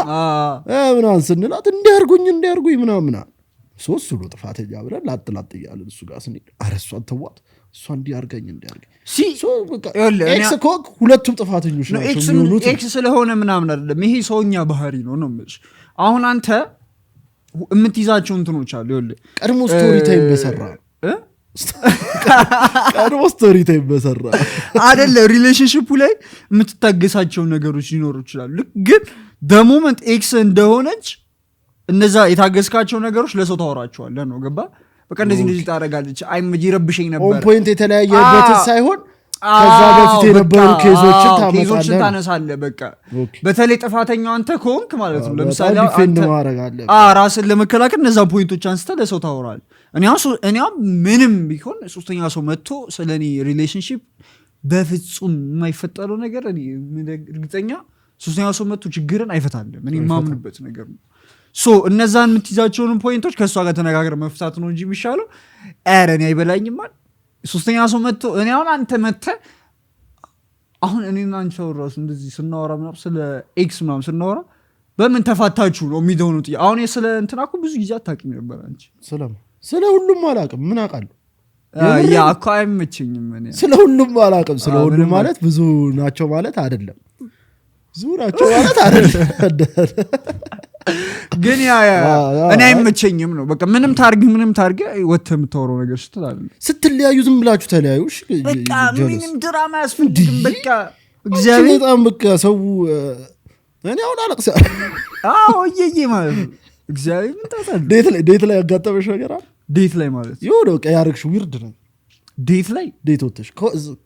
ምናምን ስንላት እንዲያርጉኝ ምናምን ሶስት ሁሉ ጥፋተኛ ብለን ላጥላጥ እያለን እሱ ጋር ስንሄድ ኧረ እሷን ተዋት እሷ እንዲያርገኝ ኤክስ ኮክ ሁለቱም ጥፋተኞች ናቸው ኤክስ ስለሆነ ምናምን አይደለም ይሄ ሰውኛ ባህሪ ነው የምልሽ አሁን አንተ የምትይዛቸው እንትኖች አሉ ይኸውልህ ቀድሞ ስቶሪ ታይም በሰራ አይደለ ሪሌሽንሺፑ ላይ የምትታገሳቸው ነገሮች ሊኖሩ ይችላሉ ግን በሞመንት ኤክስ እንደሆነች እነዛ የታገስካቸው ነገሮች ለሰው ታወራቸዋለህ ነው ገባ በቃ እንደዚህ ታረጋለች አይም ይረብሽኝ ነበር ኦን ፖይንት የተለያየበት ሳይሆን ከዛ በፊት የነበሩ ኬዞችን ታነሳለህ። በቃ በተለይ ጥፋተኛው አንተ ከሆንክ ማለት ነው። ለምሳሌ ራስን ለመከላከል እነዛን ፖይንቶች አንስተህ ለሰው ታወራለህ። እኔ ምንም ቢሆን ሶስተኛ ሰው መጥቶ ስለኔ ሪሌሽንሺፕ በፍጹም የማይፈጠረው ነገር እኔ እርግጠኛ ሶስተኛ ሰው መጥቶ ችግርን አይፈታልም። እኔ የማምንበት ነገር ነው። እነዛን የምትይዛቸውን ፖይንቶች ከእሷ ጋር ተነጋግረህ መፍታት ነው እንጂ የሚሻለው ኧረ እኔ አይበላኝም ማለት ሶስተኛ ሰው መጥቶ እኔ አሁን አንተ መጥተህ አሁን እኔና አንቺ ራሱ እንደዚህ ስናወራ ምናምን ስለ ኤክስ ምናምን ስናወራ በምን ተፋታችሁ ነው የሚደውኑት። አሁን ስለ እንትና እኮ ብዙ ጊዜ አታውቂም ነበር አንቺ። ስለ ሁሉም አላውቅም። ምን አውቃለሁ? ያ እኮ አይመቸኝም። እኔ ስለ ሁሉም አላውቅም። ስለ ሁሉም ማለት ብዙ ናቸው ማለት አይደለም። ብዙ ናቸው ማለት አይደለም። ግን እኔ አይመቸኝም ነው በቃ። ምንም ታርግ ወጥተህ የምታወራው ነገር ስትለያዩ ዝም ብላችሁ ተለያዩ። በቃ ምንም ድራማ ያስፈልግም። በቃ እግዚአብሔር በጣም በቃ ሰው እኔ አሁን አለቅሳለሁ። እየዬ ማለት ነው። እግዚአብሔር ምን ታሳል ዴት ላይ ያጋጠመሽ ነገር አለ? ዴት ላይ ማለት የሆነ በቃ ያረግሽው ዊርድ ነው። ዴት ወጥተሽ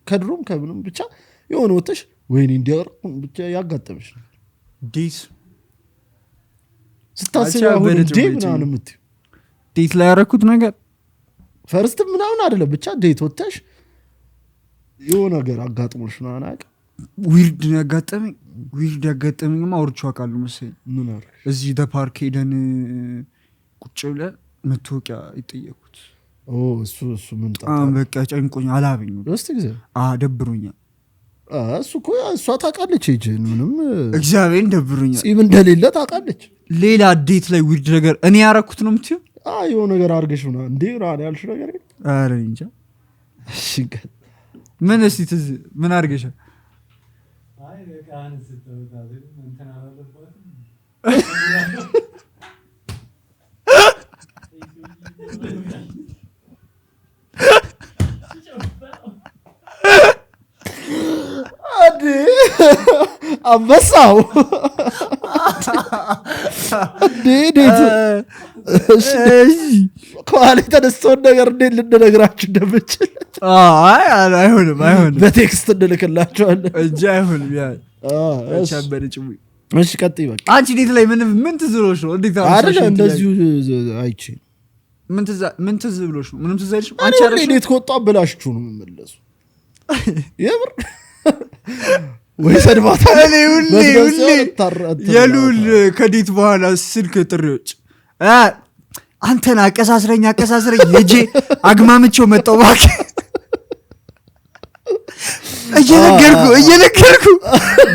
ከድሮም ከምንም ብቻ የሆነ ወጥተሽ ወይኔ እንዲያወራ ብቻ ያጋጠመሽ ነው። ዴት ስታስብ አሁን ምናምን የምትይው ዴት ላይ ያረኩት ነገር ፈርስት ምናምን አይደለም። ብቻ ዴት ወጥተሽ የሆነ ነገር አጋጥሞሽ ነው አናውቅ። ዊርድ ያጋጠመኝማ አውርቼው አውቃለሁ መሰለኝ። ምን አርክ? እዚህ ፓርክ ሄደን ቁጭ ብለን መታወቂያ ይጠየቁት። እሱ ምን በቃ ጨንቆኝ አላበኝ እስቲ ጊዜ ደብሮኛል። እሱ እኮ እሷ ታውቃለች እጅን ምንም እግዚአብሔርን ደብሮኛል። ጺም እንደሌለ ታውቃለች። ሌላ ዴት ላይ ዊርድ ነገር እኔ ያረኩት ነው የምትይው? የሆነ ነገር አድርገሽ ነው እንዴ ራን ያልሽ ነገር ግን ኧረ እንጃ። ምን እስቲ ትዝ ምን አድርገሻል? አንበሳው ከኋላ የተነሳውን ነገር እንዴት ልንነግራችሁ እንደምችል አይሆንም በቴክስት እንልክላቸዋለን እንጂ አይሆንም። እሺ ቀጥይ በቃ። አንቺ ዴት ላይ ምን ትዝ ብሎሽ ነው? እንዴት አይደለ እንደዚሁ አይቼ ምን ትዝ ብሎሽ ነው? ምንም ትዝ አይልሽም? አንቺ አይደል ዴት ከወጣ ብላሽችሁ ነው የምመለሱ የምር ወይ ሰድባታ ሁሌ የሉል ከዴት በኋላ ስልክ ጥሪዎች አንተን አቀሳስረኝ ሄጄ አግማምቼው መጣሁ እባክህ እየነገርኩ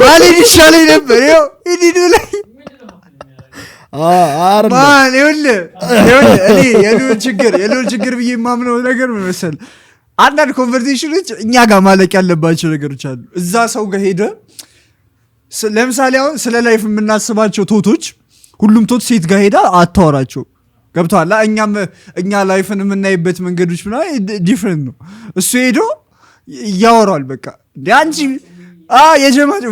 ባሌን ይሻለኝ ነበር። ይኸው ኢዲዱ ላይ የሉል ችግር ብዬ የማምነው ነገር ምን መሰለህ? አንዳንድ ኮንቨርሴሽኖች እኛ ጋር ማለቅ ያለባቸው ነገሮች አሉ። እዛ ሰው ጋር ሄደ ለምሳሌ አሁን ስለ ላይፍ የምናስባቸው ቶቶች ሁሉም ቶት ሴት ጋር ሄዳ አታወራቸው። ገብቶሃል? እኛ ላይፍን የምናይበት መንገዶች ምናምን ዲፍረንት ነው። እሱ ሄዶ እያወራል። በቃ አንቺ የጀማጭ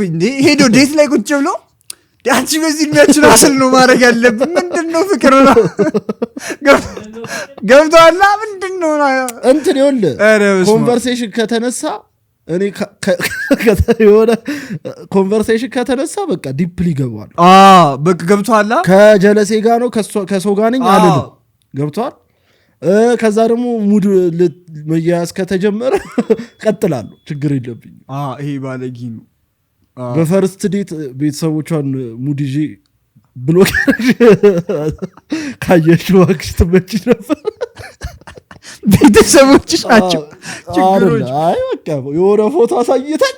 ሄዶ ዴት ላይ ቁጭ ብሎ አንቺ በዚህ እድሜያችን አስል ነው ማድረግ ያለብን ምንድን ነው ፍቅር ነው ገብቶሃል? ምንድን ነው እንትን ይኸውልህ ኮንቨርሴሽን ከተነሳ እኔ የሆነ ኮንቨርሴሽን ከተነሳ በቃ ዲፕሊ ይገባዋል። በቃ ገብቶሃል? ከጀለሴ ጋር ነው ከሰው ጋር ነኝ አልልም። ገብቶሃል? ከዛ ደግሞ ሙድ መያያዝ ከተጀመረ ቀጥላለሁ። ችግር የለብኝም። ይሄ ባለጊ ነው። በፈርስት ዴት ቤተሰቦቿን ሙድ ይዤ ብሎክ ካየሽ ዋክሽ ትመጪ ነበር። ቤተሰቦችሽ ናቸው ችግሮች። በቃ የሆነ ፎቶ አሳይተኝ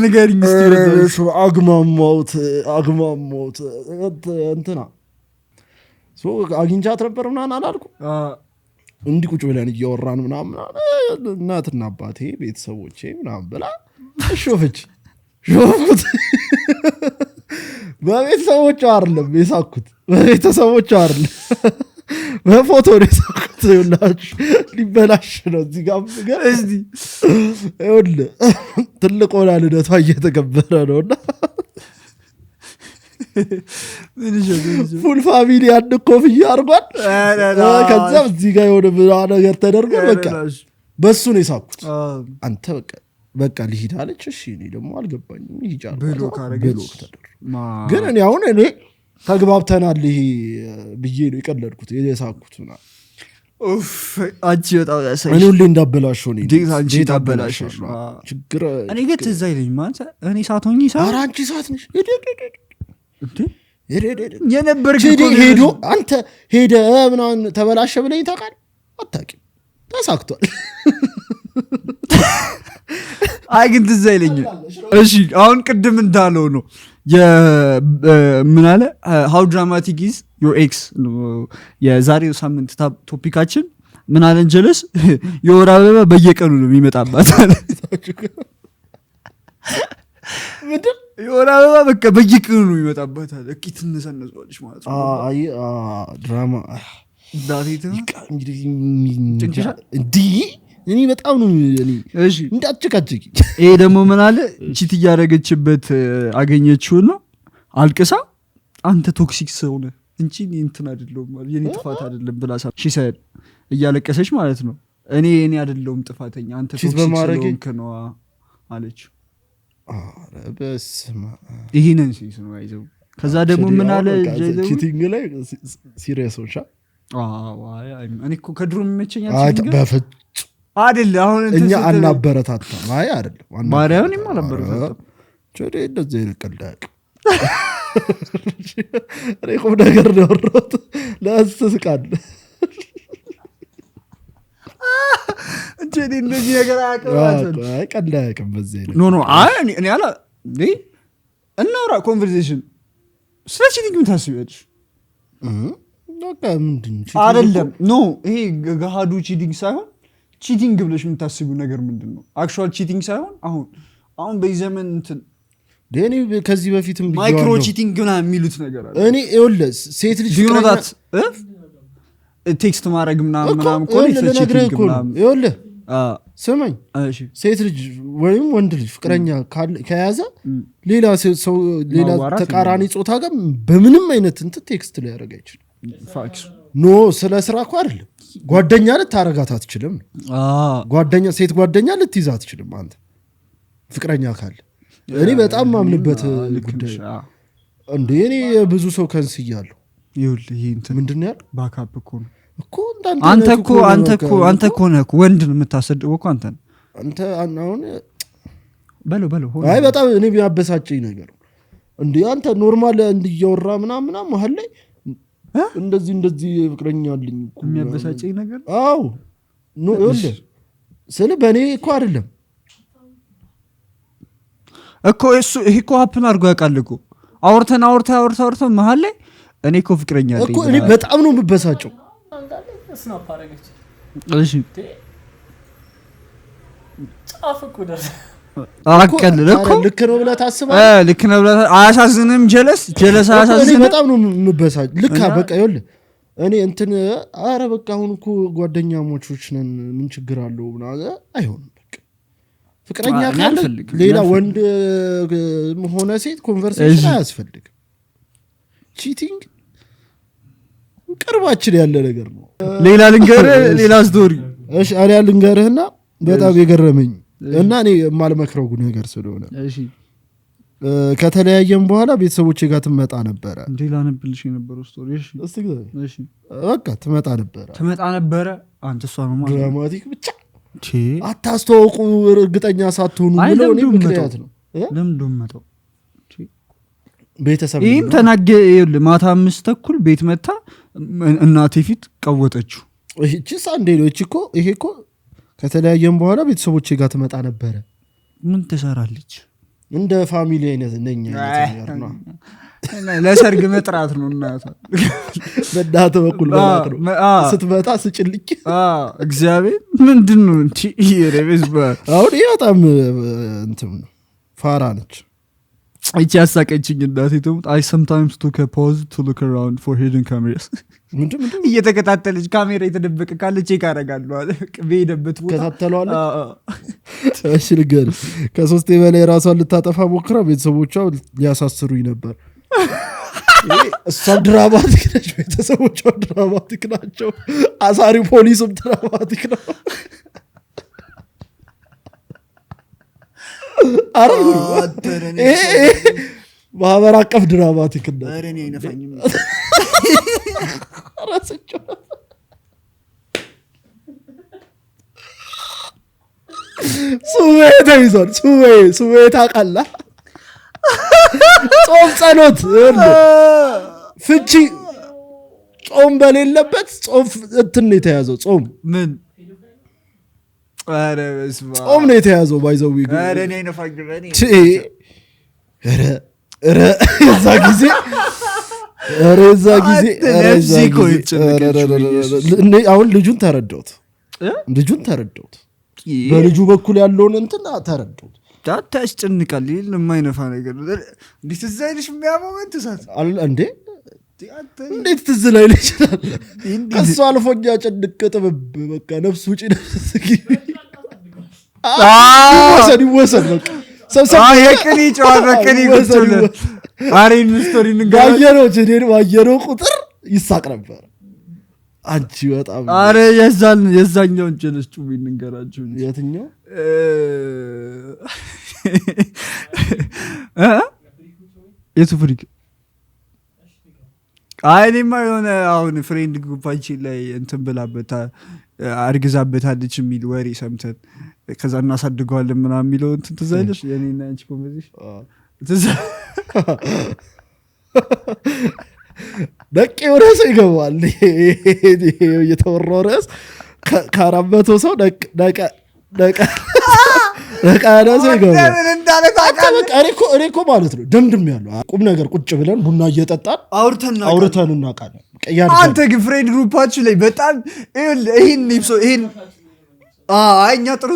ንገሪኝ እስኪ። አግማማውት እንትና አግኝቻት ነበር ምናምን አላልኩም። እንዲህ ቁጭ ብለን እያወራን ምናምን እናትና አባቴ ቤተሰቦቼ ምናምን ብላ ሾፈች። በቤተሰቦቿ አይደለም የሳኩት፣ በቤተሰቦቿ አይደለም በፎቶ ነው የሳኩት። ይኸውላችሁ ሊበላሽ ነው እዚህ ጋር ነገር እስቲ ይኸውልህ ትልቅ ሆና ልደቷ እየተከበረ ነውና ፉል ፋሚሊ አንድ ኮፍያ አድርጓል። ከዛ እዚህ ጋር የሆነ ነገር ተደርጎ በቃ በሱ ነው የሳኩት። አንተ በቃ ልሂድ አለች። እሺ እኔ ደግሞ አልገባኝም ይጫል ብሎክ አረገች። ግን እኔ አሁን እኔ ተግባብተናል ይሄ ብዬ ነው የቀለድኩት የሳኩት ና አንቺ በጣም ያሳይ እኔ ሁሌ እንዳበላሸው ነው አንቺ ታበላሸሽ ችግር። እኔ ግን ትዝ አይለኝም ማለት እኔ ሳትሆኚ ኧረ አንቺ ሳት ነሽ የነበር ሄዶ አንተ ሄደ ምናምን ተበላሸ ብለኝ ታውቃለህ? አታውቂም። ተሳክቷል። አይ ግን ትዝ አይለኝም። እሺ አሁን ቅድም እንዳለው ነው ምን አለ how dramatic is your ex የዛሬው ሳምንት ቶፒካችን ምን አለን ጀለስ የወር አበባ በየቀኑ ነው የሚመጣባት አለ። ምንድን የወር አበባ በቃ በየቀኑ ነው የሚመጣባት አለ። እኪ ትነሰነሷለች ማለት ነው። አይ ድራማ ዳሪት እንዲህ እኔ በጣም ነው እሺ እንዳትጨቃጨቂ። ይሄ ደግሞ ምን አለ ቺት እያደረገችበት አገኘችው ነው አልቅሳ አንተ ቶክሲክ ሰው ነህ እንጂ እንትን አይደለም የኔ ጥፋት አይደለም ብላ ሺ ሳይድ እያለቀሰች ማለት ነው። እኔ አይደለም ጥፋተኛ አንተ ቶክሲክ ስለሆንክ ነው አለች። ኧረ በስመ አብ ይሄንን ሲስ ነው አይዘው። ከዛ ደግሞ ምን አለ ቺቲንግ ላይ ሲሪየስ ሆንሻ? እኔ እኮ ከድሮ የሚመቸኛል ቺቲንግ አይደል አሁን እኛ አናበረታታም። አይ አይደለም ማርያምን ይማላበረታታ ቸዴ እንደዚህ ይልቀልዳቅ እኔ ቁም ነገር ነው ወሮት ለአስተስቃል እንዴ እንደዚህ ነገር አያቀርባችሁም? አይ ቀልዳቅም በዚህ ኖ አይ እኔ አላ እናውራ ኮንቨርሴሽን ስለ ቺቲንግ ምን ታስቢያለሽ? በቃ ምንድን አይደለም ኖ ይሄ ገሃዱ ቺቲንግ ሳይሆን ቺቲንግ ብለሽ የምታስቢው ነገር ምንድን ነው? አክቹዋል ቺቲንግ ሳይሆን አሁን በዚህ ዘመን እንትን ደኔ ከዚህ በፊትም ማይክሮ ቺቲንግ ምናምን የሚሉት ነገር አለ። እኔ ይኸውልህ ሴት ልጅ ቴክስት ማድረግ ምናምን ኮል ቺቲንግ ምናምን ይኸውልህ ስማኝ፣ ሴት ልጅ ወይም ወንድ ልጅ ፍቅረኛ ከያዘ ሌላ ሰው ሌላ ተቃራኒ ጾታ ጋር በምንም አይነት እንትን ቴክስት ላይ ያደርግ አይችልም። ፋክስ ኖ ስለ ስራ እኮ አይደለም ጓደኛ ልታረጋት አትችልም። ጓደኛ ሴት ጓደኛ ልትይዛ አትችልም አንተ ፍቅረኛ ካለ። እኔ በጣም ማምንበት ጉዳይ እንዴ እኔ ብዙ ሰው ከንስያለሁ። ይኸውልህ ይሄ እንትን ምንድነው ያለው ባካፕ እኮ ነው እኮ አንተ እኮ ነህ ወንድ ነው የምታሰድበው እኮ አንተ አሁን በለው አይ በጣም እኔ ቢያበሳጨኝ ነገር እንዴ አንተ ኖርማል እንዲያወራ ምናምን መሀል ላይ እንደዚህ ፍቅረኛ አለኝ የሚያበሳጨኝ ነገር አዎ ኖ ይኸውልህ ስለ በእኔ እኮ አይደለም እኮ እሱ ይሄ እኮ ሀፕን አድርጎ ያውቃል እኮ አውርተን መሀል ላይ እኔ እኮ ፍቅረኛ አለኝ እኮ እኔ በጣም ነው የምበሳጨው። እሺ አቀልል እኮ ልክ ነው ብለህ ታስባለህ? ልክ ነው ብለህ አያሳዝንም? ጀለስ አያሳዝንም? በጣም ነው የምበሳጭ። ልክ በቃ ይኸውልህ እኔ እንትን ኧረ በቃ አሁን እኮ ጓደኛሞቾች ነን ምን ችግር አለው ምናምን አይሆንም። በቃ ፍቅረኛ ካለ ሌላ ወንድ ሆነ ሴት ኮንቨርሴሽን አያስፈልግም። ቺቲንግ ቅርባችን ያለ ነገር ነው። ሌላ ስቶሪ እሺ አሪያ ልንገርህና በጣም የገረመኝ እና እኔ የማልመክረው ነገር ስለሆነ ከተለያየም በኋላ ቤተሰቦቼ ጋር ትመጣ ነበረ። ሌላ ነብልሽ የነበረው ስቶሪ እሺ በቃ ትመጣ ነበረ። አንተ እሷ ነው ማለት ድራማቲክ ብቻ አታስተዋውቁ እርግጠኛ ሳትሆኑ ብለው እኔ ምክንያት ነው ለምንድን መጣው ቤተሰብ ይሄም ተናገ ማታ 5:30 ቤት መታ እናቴ ፊት ቀወጠችው። እቺ ሳንዴ ነው እቺ ይሄ እኮ ከተለያየም በኋላ ቤተሰቦቼ ጋር ትመጣ ነበረ። ምን ትሰራለች? እንደ ፋሚሊ አይነት ነኝ ነገር ነው። ለሰርግ መጥራት ነው እናቷ በዳተ በኩል ማለት ነው። ስትመጣ ስጭልኝ እግዚአብሔር ምንድነው እንት ይረብስ አሁን በጣም እንትን ፋራ ነች። እቺ ያሳቀችኝ እናቴ ተውት። I sometimes took a pause to look around for hidden cameras ምንድን እየተከታተለች ካሜራ የተደበቀ ካለ ቼክ አደርጋለሁ አለ። በሄደበት ቦታ ከተተለዋለች። እሺ ልገር ከሶስቴ በላይ ራሷን ልታጠፋ ሞክራ ቤተሰቦቿ ሊያሳስሩኝ ነበር። እሷ ድራማቲክ ነች፣ ቤተሰቦቿ ድራማቲክ ናቸው፣ አሳሪው ፖሊስም ድራማቲክ ነው። አረ ማህበር አቀፍ ድራማቲክ ነው። አረ እኔ አይነፋኝም ራስቸው ሱዌ ተይዟል። ሱዌ ታውቃለህ? ጾም ጸሎት ፍቺ ጾም በሌለበት ጾም እንትን ነው የተያዘው። ጾም ምን አረ በስመ አብ ጾም ነው የተያዘው። ባይዘው አረ እኔ አይነፋኝም የዛ ጊዜ አሁን ልጁን ተረዳሁት። በልጁ በኩል ያለውን እንትን ተረዳሁት። ታስጨንቃል። የማይነፋ ነገር እንዴት እዛ አይልሽ የሚያሞመንት እሳት እንዴ እንዴት ትዝ ላይል ይችላል? ከሱ አልፎኛ ጭንቅ ጥብብ በቃ ነፍስ ውጪ ነፍስ ይወሰድ በቃ የቅኔ ጨዋታ ቅኔ ቁጭል አሬን ስቶሪ ባየነው ቁጥር ይሳቅ ነበር። አንቺ በጣም አረ የዛኛውን ጀለስ ጩቤ እንንገራችሁ። የትኛው የቱ ፍሪክ? እኔማ የሆነ አሁን ፍሬንድ ግሩፓችን ላይ እንትን ብላበታ አርግዛበታለች የሚል ወሬ ሰምተን ከዛ እናሳድገዋለን ምናምን የሚለው እንትን ትዝ አይልሽ? የኔና አንቺ ኮንቨርሴሽን ደቂ ወደ ሰው ይገባል። የተወራው ርዕስ ከ400 ሰው ደቃ ሰው ይገባል። እኔ እኮ ማለት ነው ደምድም ያለው ቁም ነገር ቁጭ ብለን ቡና እየጠጣን አውርተን እናውቃለን። አንተ ግን ፍሬንድ ግሩፓችሁ ላይ በጣም ይሄን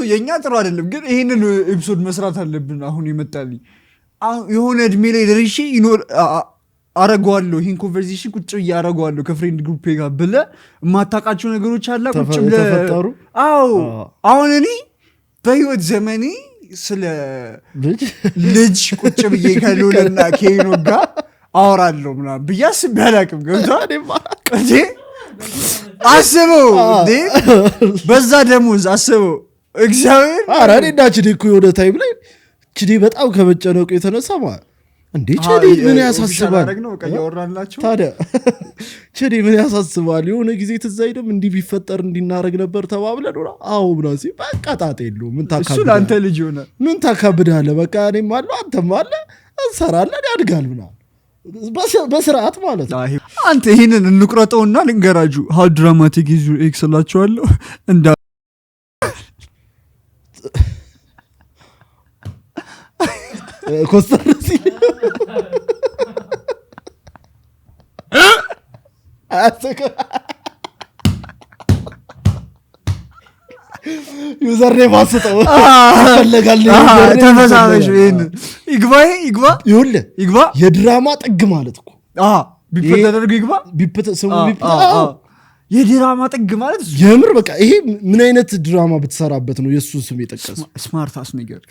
የእኛ ጥሩ አይደለም፣ ግን ይህንን ኤፒሶድ መስራት አለብን። አሁን ይመጣልኝ የሆነ እድሜ ላይ ደርሼ አረገዋለሁ። ይህን ኮንቨርሴሽን ቁጭ ብዬ አረገዋለሁ ከፍሬንድ ግሩፔ ጋር ብለህ የማታውቃቸው ነገሮች አላ ቁጭ ብለህ አዎ። አሁን እኔ በህይወት ዘመኔ ስለ ልጅ ቁጭ ብዬ ከሎለና ከሄኖ ጋር አወራለሁ ምናምን ብዬ አስቤ አላውቅም። ገብቶሃል? አስበው እንዴ በዛ ደሞዝ አስበው እግዚአብሔር። ኧረ እኔና ችዴ እኮ የሆነ ታይም ላይ ችዴ በጣም ከመጨነቁ የተነሳ እንዴ ችዴ ምን ያሳስባል ታዲያ? ችዴ ምን ያሳስባል? የሆነ ጊዜ ትዝ አይልም እንዲህ ቢፈጠር እንዲናረግ ነበር ተባብለን አዎ ምናምን ሲል በቃ ጣጣ የለውም። ምን ታካብዳለህ? እሱ ለአንተ ልጅ ሆነ ምን ታካብዳለህ? በቃ እኔም አለው አንተም አለ እንሰራለን ያድጋል ምናምን በስርዓት ማለት ነው። አንተ ይህንን እንቁረጠውና ልንገራጁ ሀው ድራማቲክ ዩ ኤክስ ላችኋለሁ እንዳ ኮስተር ሲል ዩዘር ኔም አስጠው ይፈልጋል። ተመሳሳሽ ይግባ ይግባ የድራማ ጥግ ማለት እኮ ቢፕት ተደርጎ ይግባ ስሙ ቢፕት የድራማ ጥግ ማለት የምር በቃ ይሄ ምን አይነት ድራማ ብትሰራበት ነው የእሱን ስም የጠቀሰው? ስማርት አስ ነገር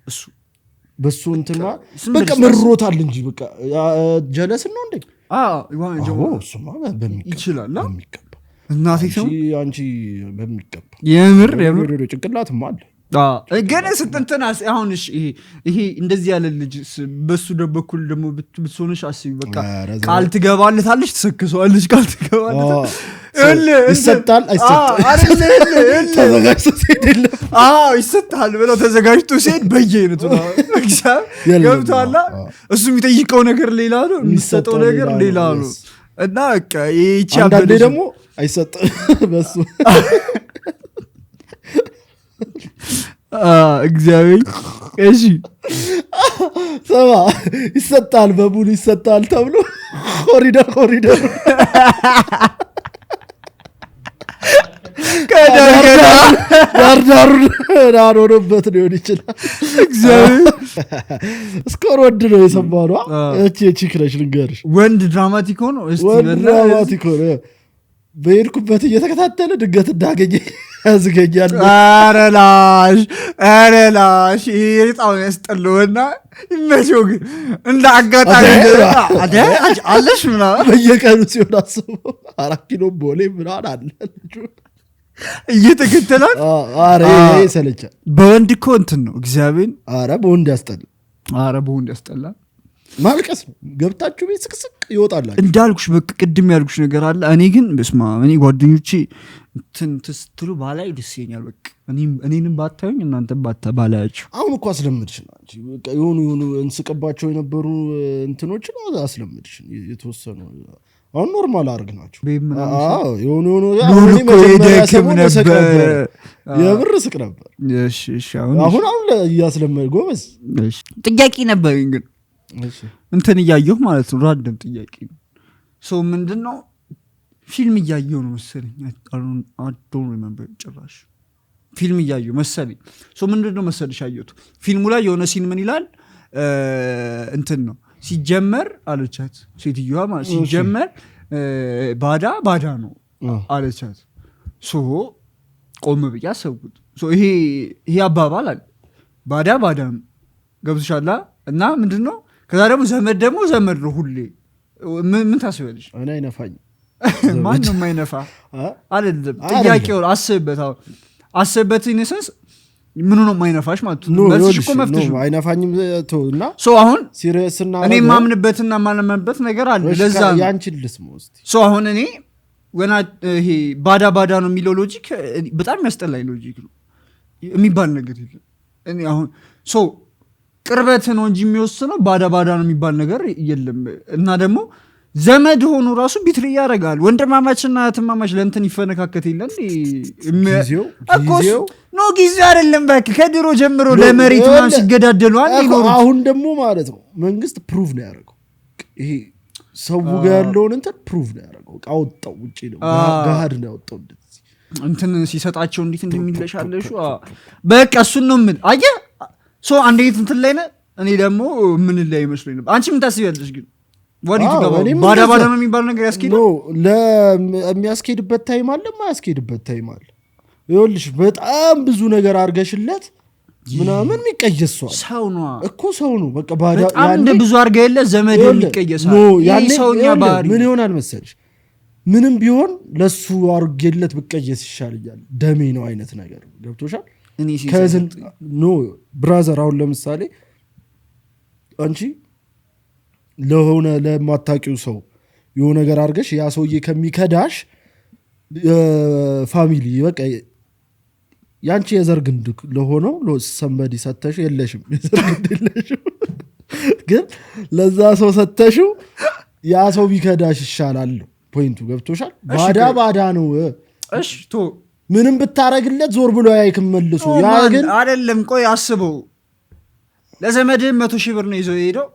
እሱ በሱ እንትና በቃ መሮታል እንጂ በቃ ጀለስ ነው እንዴ? እሱማ ይችላል በሚገባ እናቴ ሰው አንቺ በሚገባ የምር ጭንቅላትም አለ ግን ስትንትና አሁን ይሄ እንደዚህ ያለ ልጅ በሱ በኩል ደግሞ ብትሆንሽ አስቢ። በቃ ቃል ትገባለታለች፣ ትሰክሰዋለች። ቃል ትገባለታለች፣ ይሰጣል ተዘጋጅቶ ሲሄድ የለም ይሰጣል ብለው ተዘጋጅቶ ሲሄድ በየአይነቱ ገብቶሃል። እሱ የሚጠይቀው ነገር ሌላ ነው፣ የሚሰጠው ነገር ሌላ ነው። እና በቃ ይቺ አንዳንዴ ደግሞ አይሰጥም በሱ እግዚአብሔር እሺ ሰማ ይሰጣል፣ በሙሉ ይሰጣል ተብሎ ኮሪደር ዳርዳሩ ሆኖበት ሊሆን ይችላል። እግዚአብሔር እስኮር ወንድ ነው የሰማነው። ቺክ ነች ልንገርሽ፣ ወንድ ድራማቲክ ሆኖ በሄድኩበት እየተከታተለ ድንገት እንዳገኘ ያዝገኛል። ኧረ ላሽ ይሄ በጣም ያስጠላውና ይመቸው። ግን እንደ አጋጣሚ አለሽ ምናምን በየቀኑ ሲሆን አስበው 4 ኪሎ ቦሌ ምናምን አለ እየተከተላት አረ ሰለቻ በወንድ እኮ እንትን ነው እግዚአብሔር አረ በወንድ ያስጠላል አረ በወንድ ያስጠላል ማልቀስ ነው ገብታችሁ ቤት ስቅስቅ ይወጣላችሁ እንዳልኩሽ በቃ ቅድም ያልኩሽ ነገር አለ እኔ ግን በስማ እኔ ጓደኞቼ እንትን ትስትሉ ባላይ ደስ ይኛል በቃ እኔንም ባታዩኝ እናንተም ባላያችሁ አሁን እኮ አስለምድሽ ነው እንጂ በቃ የሆኑ እንስቀባቸው የነበሩ እንትኖች ነው አስለምድሽ የተወሰኑ አሁን ኖርማል አርግናችሁ አዎ የሆኑ ደክም ነበር የብር ስቅ ነበር እሺ አሁን እያስለመድ ጎበዝ ጥያቄ ነበር ግን እንትን እያየሁ ማለት ነው ራንደም ጥያቄ ነው ሶ ምንድነው ፊልም እያየሁ ነው መሰለኝ አዶን ሪሜምበር ጭራሽ ፊልም እያየሁ መሰለኝ ሶ ምንድነው መሰለሽ አየሁት ፊልሙ ላይ የሆነ ሲን ምን ይላል እንትን ነው ሲጀመር አለቻት ሴትዮዋ ማለት ሲጀመር ባዳ ነው አለቻት ሶ ቆም ብያ ሰውት ሶ ይሄ አባባል አለ ባዳ ነው ገብቶሻል እና ምንድነው ከዛ ደግሞ ዘመድ ነው ሁሌ ምን ታስበልሽ እኔ አይነፋኝ ማን ነው የማይነፋ አይደለም ጥያቄው አስበበት ኢነሰንስ ምኑ ነው የማይነፋሽ ማለት ነው መልስሽ እኮ መፍትሽ ነው አይነፋኝም ተውና ሶ አሁን ሲሪየስና እኔ ማምንበትና ማለመንበት ነገር አለ ለዛ ነው ያንቺን ልስም ውስጥ ሶ አሁን እኔ ወና ይሄ ባዳ ነው የሚለው ሎጂክ በጣም ያስጠላኝ ሎጂክ ነው የሚባል ነገር የለም እኔ አሁን ሶ ቅርበት ነው እንጂ የሚወስነው ባዳ ነው የሚባል ነገር የለም እና ደግሞ ዘመድ ሆኖ ራሱ ቢትሪ ያደርጋል ወንድማማችና እህትማማች ለእንትን ይፈነካከት የለን ጊዜ አይደለም በቃ ከድሮ ጀምሮ ለመሬት ምናምን ሲገዳደሉ አሁን ደግሞ ማለት ነው መንግስት ፕሩቭ ነው ያደረገው ይሄ ሰው ጋር ያለውን እንትን ፕሩቭ ነው ያደረገው አወጣው ውጪ ነው ጋድ ነው ያወጣው እንትን ሲሰጣቸው እንዴት እንደሚለሻለሹ በቃ እሱን ነው ምን አየህ ሶ አንዴት እንትን ላይ ነህ እኔ ደግሞ ምን ላይ ይመስለኝ ነበር አንቺ ምን ታስቢያለሽ ግን ባዳ ነው የሚባል ነገር ያስኬዳል ነው ለሚያስኬድበት ታይም አለ ማያስኬድበት ታይም አለ ይኸውልሽ በጣም ብዙ ነገር አርገሽለት ምናምን የሚቀየሰው ሰው ነው እኮ ሰው ነው በቃ ባዳ ያንተ ብዙ አርገ የለ ዘመድ የሚቀየሰው ይሄ ሰውኛ ባህሪ ምን ይሆናል መሰለሽ ምንም ቢሆን ለሱ አርገለት ብቀየስ ይሻላል ደሜ ነው አይነት ነገር ገብቶሻል እኔ ከዝን ኖ ብራዘር አሁን ለምሳሌ አንቺ ለሆነ ለማታቂው ሰው የሆነ ነገር አርገሽ ያ ሰውዬ ከሚከዳሽ ፋሚሊ በቃ ያንቺ የዘር ግንድ ለሆነው ሰንበዲ ሰተሽ የለሽም የዘር ግንድ የለሽም ግን ለዛ ሰው ሰተሽው ያ ሰው ቢከዳሽ ይሻላል ፖይንቱ ገብቶሻል ባዳ ነው እሺ ቶ ምንም ብታረግለት ዞር ብሎ ያይክም መልሶ ያ ግን አይደለም ቆይ አስበው ለዘመድህ 100,000 ብር ነው ይዞ ሄደው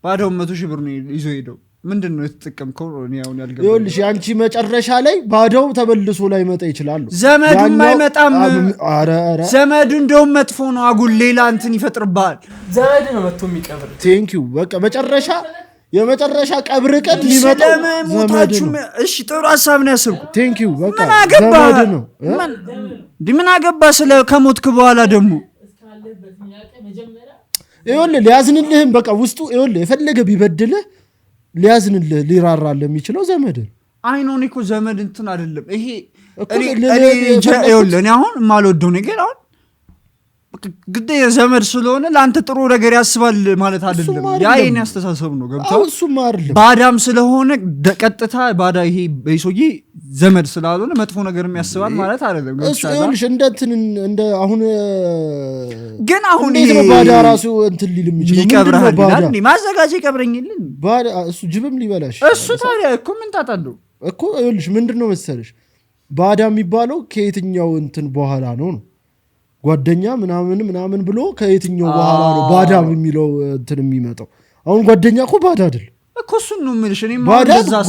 ባዳው 100,000 ብር ነው ይዞ ሄደው ምንድነው የተጠቀምከው ነው ያውን ያልገባ ይኸውልሽ አንቺ መጨረሻ ላይ ባዳው ተበልሶ ላይ መጣ ይችላል ዘመዱ ማይመጣም ዘመዱ እንደውም መጥፎ ነው አጉል ሌላ እንትን ይፈጥርባል ዘመድ ነው መጥቶ የሚቀብር ቴንኪው በቃ የመጨረሻ ቀብር ቀን ሊመጣው ዘመድ ነው እሺ ጥሩ ሐሳብ ነው ያሰብኩት ቴንኪው በቃ ዘመድ ነው ምን አገባ ስለ ከሞትክ በኋላ ደግሞ ይኸውልህ ሊያዝንልህም በቃ ውስጡ ይኸውልህ የፈለገ ቢበድልህ ሊያዝንልህ ሊራራልህ የሚችለው ዘመድ አይኖን እኮ ዘመድ እንትን አይደለም ይሄ እኔ አሁን የማልወደው ነገር አሁን ግዴ ዘመድ ስለሆነ ለአንተ ጥሩ ነገር ያስባል ማለት አይደለም ያ የኔ አስተሳሰብ ነው ገብቷል እሱም አይደለም ባዳም ስለሆነ ቀጥታ ባዳ ይሄ በይሶዬ ዘመድ ስላልሆነ መጥፎ ነገር የሚያስባል ማለት አይደለም ገብቷል እሱልሽ እንደ አሁን ግን አሁን ይሄ ባዳ ራሱ እንትን ሊል የሚችለው ይቀብራል እንዴ ማዘጋጀ ይቀብረኝልን ባዳ እሱ ጅብም ሊበላሽ እሱ ታዲያ እኮ ምን ታጣለው እኮ ይኸውልሽ ምንድነው መሰለሽ ባዳ የሚባለው ከየትኛው እንትን በኋላ ነው ጓደኛ ምናምን ብሎ ከየትኛው በኋላ ነው ባዳ የሚለው እንትን የሚመጣው አሁን ጓደኛ እኮ ባዳ አይደል እኮ እሱን ነው የምልሽ እኔ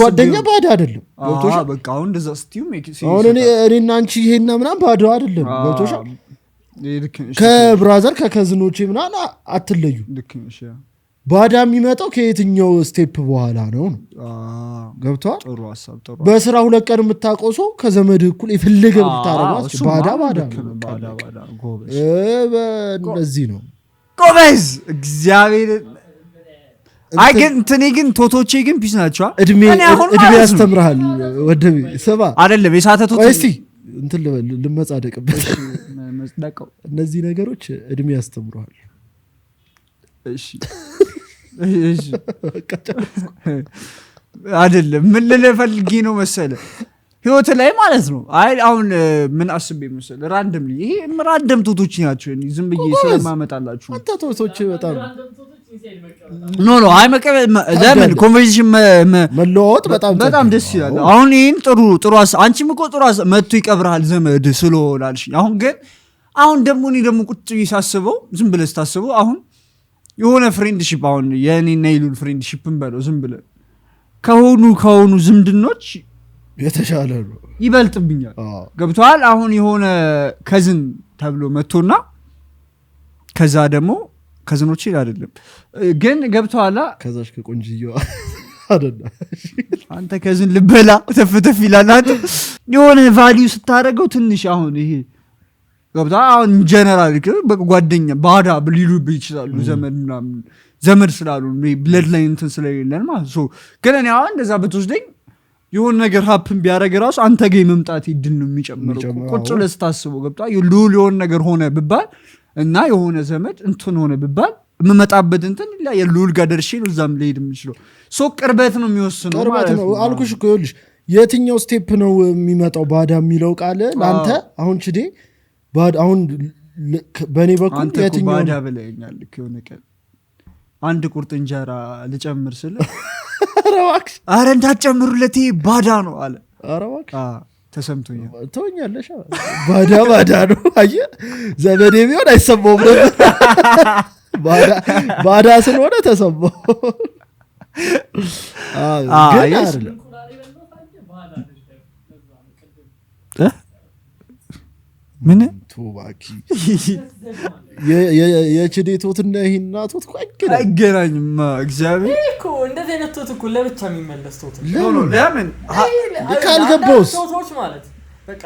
ጓደኛ ባዳ አይደለም ገብቶሽ በቃ አሁን እንደዛ ስትዩ አሁን እኔና አንቺ ይሄና ምናምን ባዳ አይደለም ገብቶሽ ከብራዘር ከከዝኖቼ ምናምን አትለዩ ልክ ነሽ ባዳ የሚመጣው ከየትኛው ስቴፕ በኋላ ነው ገብቷል ጥሩ ሐሳብ ጥሩ በስራ 2 ቀን የምታውቀው ሰው ከዘመድ እኩል ይፈልገ ብታረጋስ ባዳ ጎበዝ እንደዚህ ነው ጎበዝ እግዚአብሔር አይገን እንትኔ ግን ቶቶቼ ግን ፒስ ናቸው እድሜ ያስተምራል ወደብ ሰባ አይደለም የሳተ ቶቶ እስቲ እንትን ልመጻደቅበት መስደቀው እነዚህ ነገሮች እድሜ ያስተምረዋል እሺ አይደለም ምን ልፈልጊ ነው መሰለ ህይወት ላይ ማለት ነው አይ አሁን ምን አስቤ መሰለ ራንደም ይሄ ራንደም ቶቶች ናቸው ዝም ብዬ ስለማመጣላችሁ አንተ ቶቶች በጣም ኖ አይ ለምን ኮንቨርሴሽን መለዋወጥ በጣም ደስ ይላል አሁን ይሄን ጥሩ አንቺም እኮ ጥሩ መጥቶ ይቀብራል ዘመድ ስለሆናልሽ አሁን ግን አሁን ደግሞ እኔ ደግሞ ቁጭ ሳስበው ዝም ብለህ ታስበው አሁን የሆነ ፍሬንድሺፕ አሁን የኔና ይሉን ፍሬንድሺፕን በለው ዝም ብለህ ከሆኑ ዝምድኖች የተሻለ ነው ይበልጥብኛል ገብቷል አሁን የሆነ ከዝን ተብሎ መጥቶና ከዛ ደግሞ ከዝኖች አይደለም ግን ገብቷላ ከዛሽ ከቆንጅየዋ አይደለም አንተ ከዝን ልበላ ተፍተፍ ይላል አንተ የሆነ ቫልዩ ስታረገው ትንሽ አሁን ይሄ ገብታ አሁን ጀነራል በጓደኛ ባዳ ሊሉብህ ይችላሉ ዘመድ ስላሉ ብለድ ላይ እንትን ስለሌለን ማለት ሶ ግን እኔ አሁን እንደዛ ብትወስደኝ የሆነ ነገር ሀፕን ቢያደርግ ራሱ አንተ ጋር መምጣት ይድን ነው የሚጨምረው ቁጭ ብለህ ስታስበው ገብታ ሉል የሆነ ነገር ሆነ ብባል እና የሆነ ዘመድ እንትን ሆነ ብባል የምመጣበት እንትን ላ የሉል ጋር ደርሼ ነው እዛም ልሄድ የምችለው ሶ ቅርበት ነው የሚወስነው ማለት ነው አልኩሽ እኮ ይኸውልሽ የትኛው ስቴፕ ነው የሚመጣው ባዳ የሚለው ቃል ለአንተ አሁን ችዴ ባዳ አሁን በእኔ በኩል የትኛው ባዳ ብለኛል የሆነ ቀን አንድ ቁርጥ እንጀራ ልጨምር ስለ አረዋክስ አረ እንዳትጨምሩለት ባዳ ነው አለ አረዋክስ ተሰምቶኛል ተወኛለሽ ባዳ ነው አየህ ዘመዴ ቢሆን አይሰማውም ነበር ባዳ ስለሆነ ተሰማው ግን አይደለም ምን ቱባኪ የችዴቶትና ይሄና ቶት አይገናኝም እግዚአብሔር እኮ እንደዚህ አይነት ቶት እኮ ለብቻ የሚመለስ ቶት ለምን ካልገባውስ ቶቶች ማለት በቃ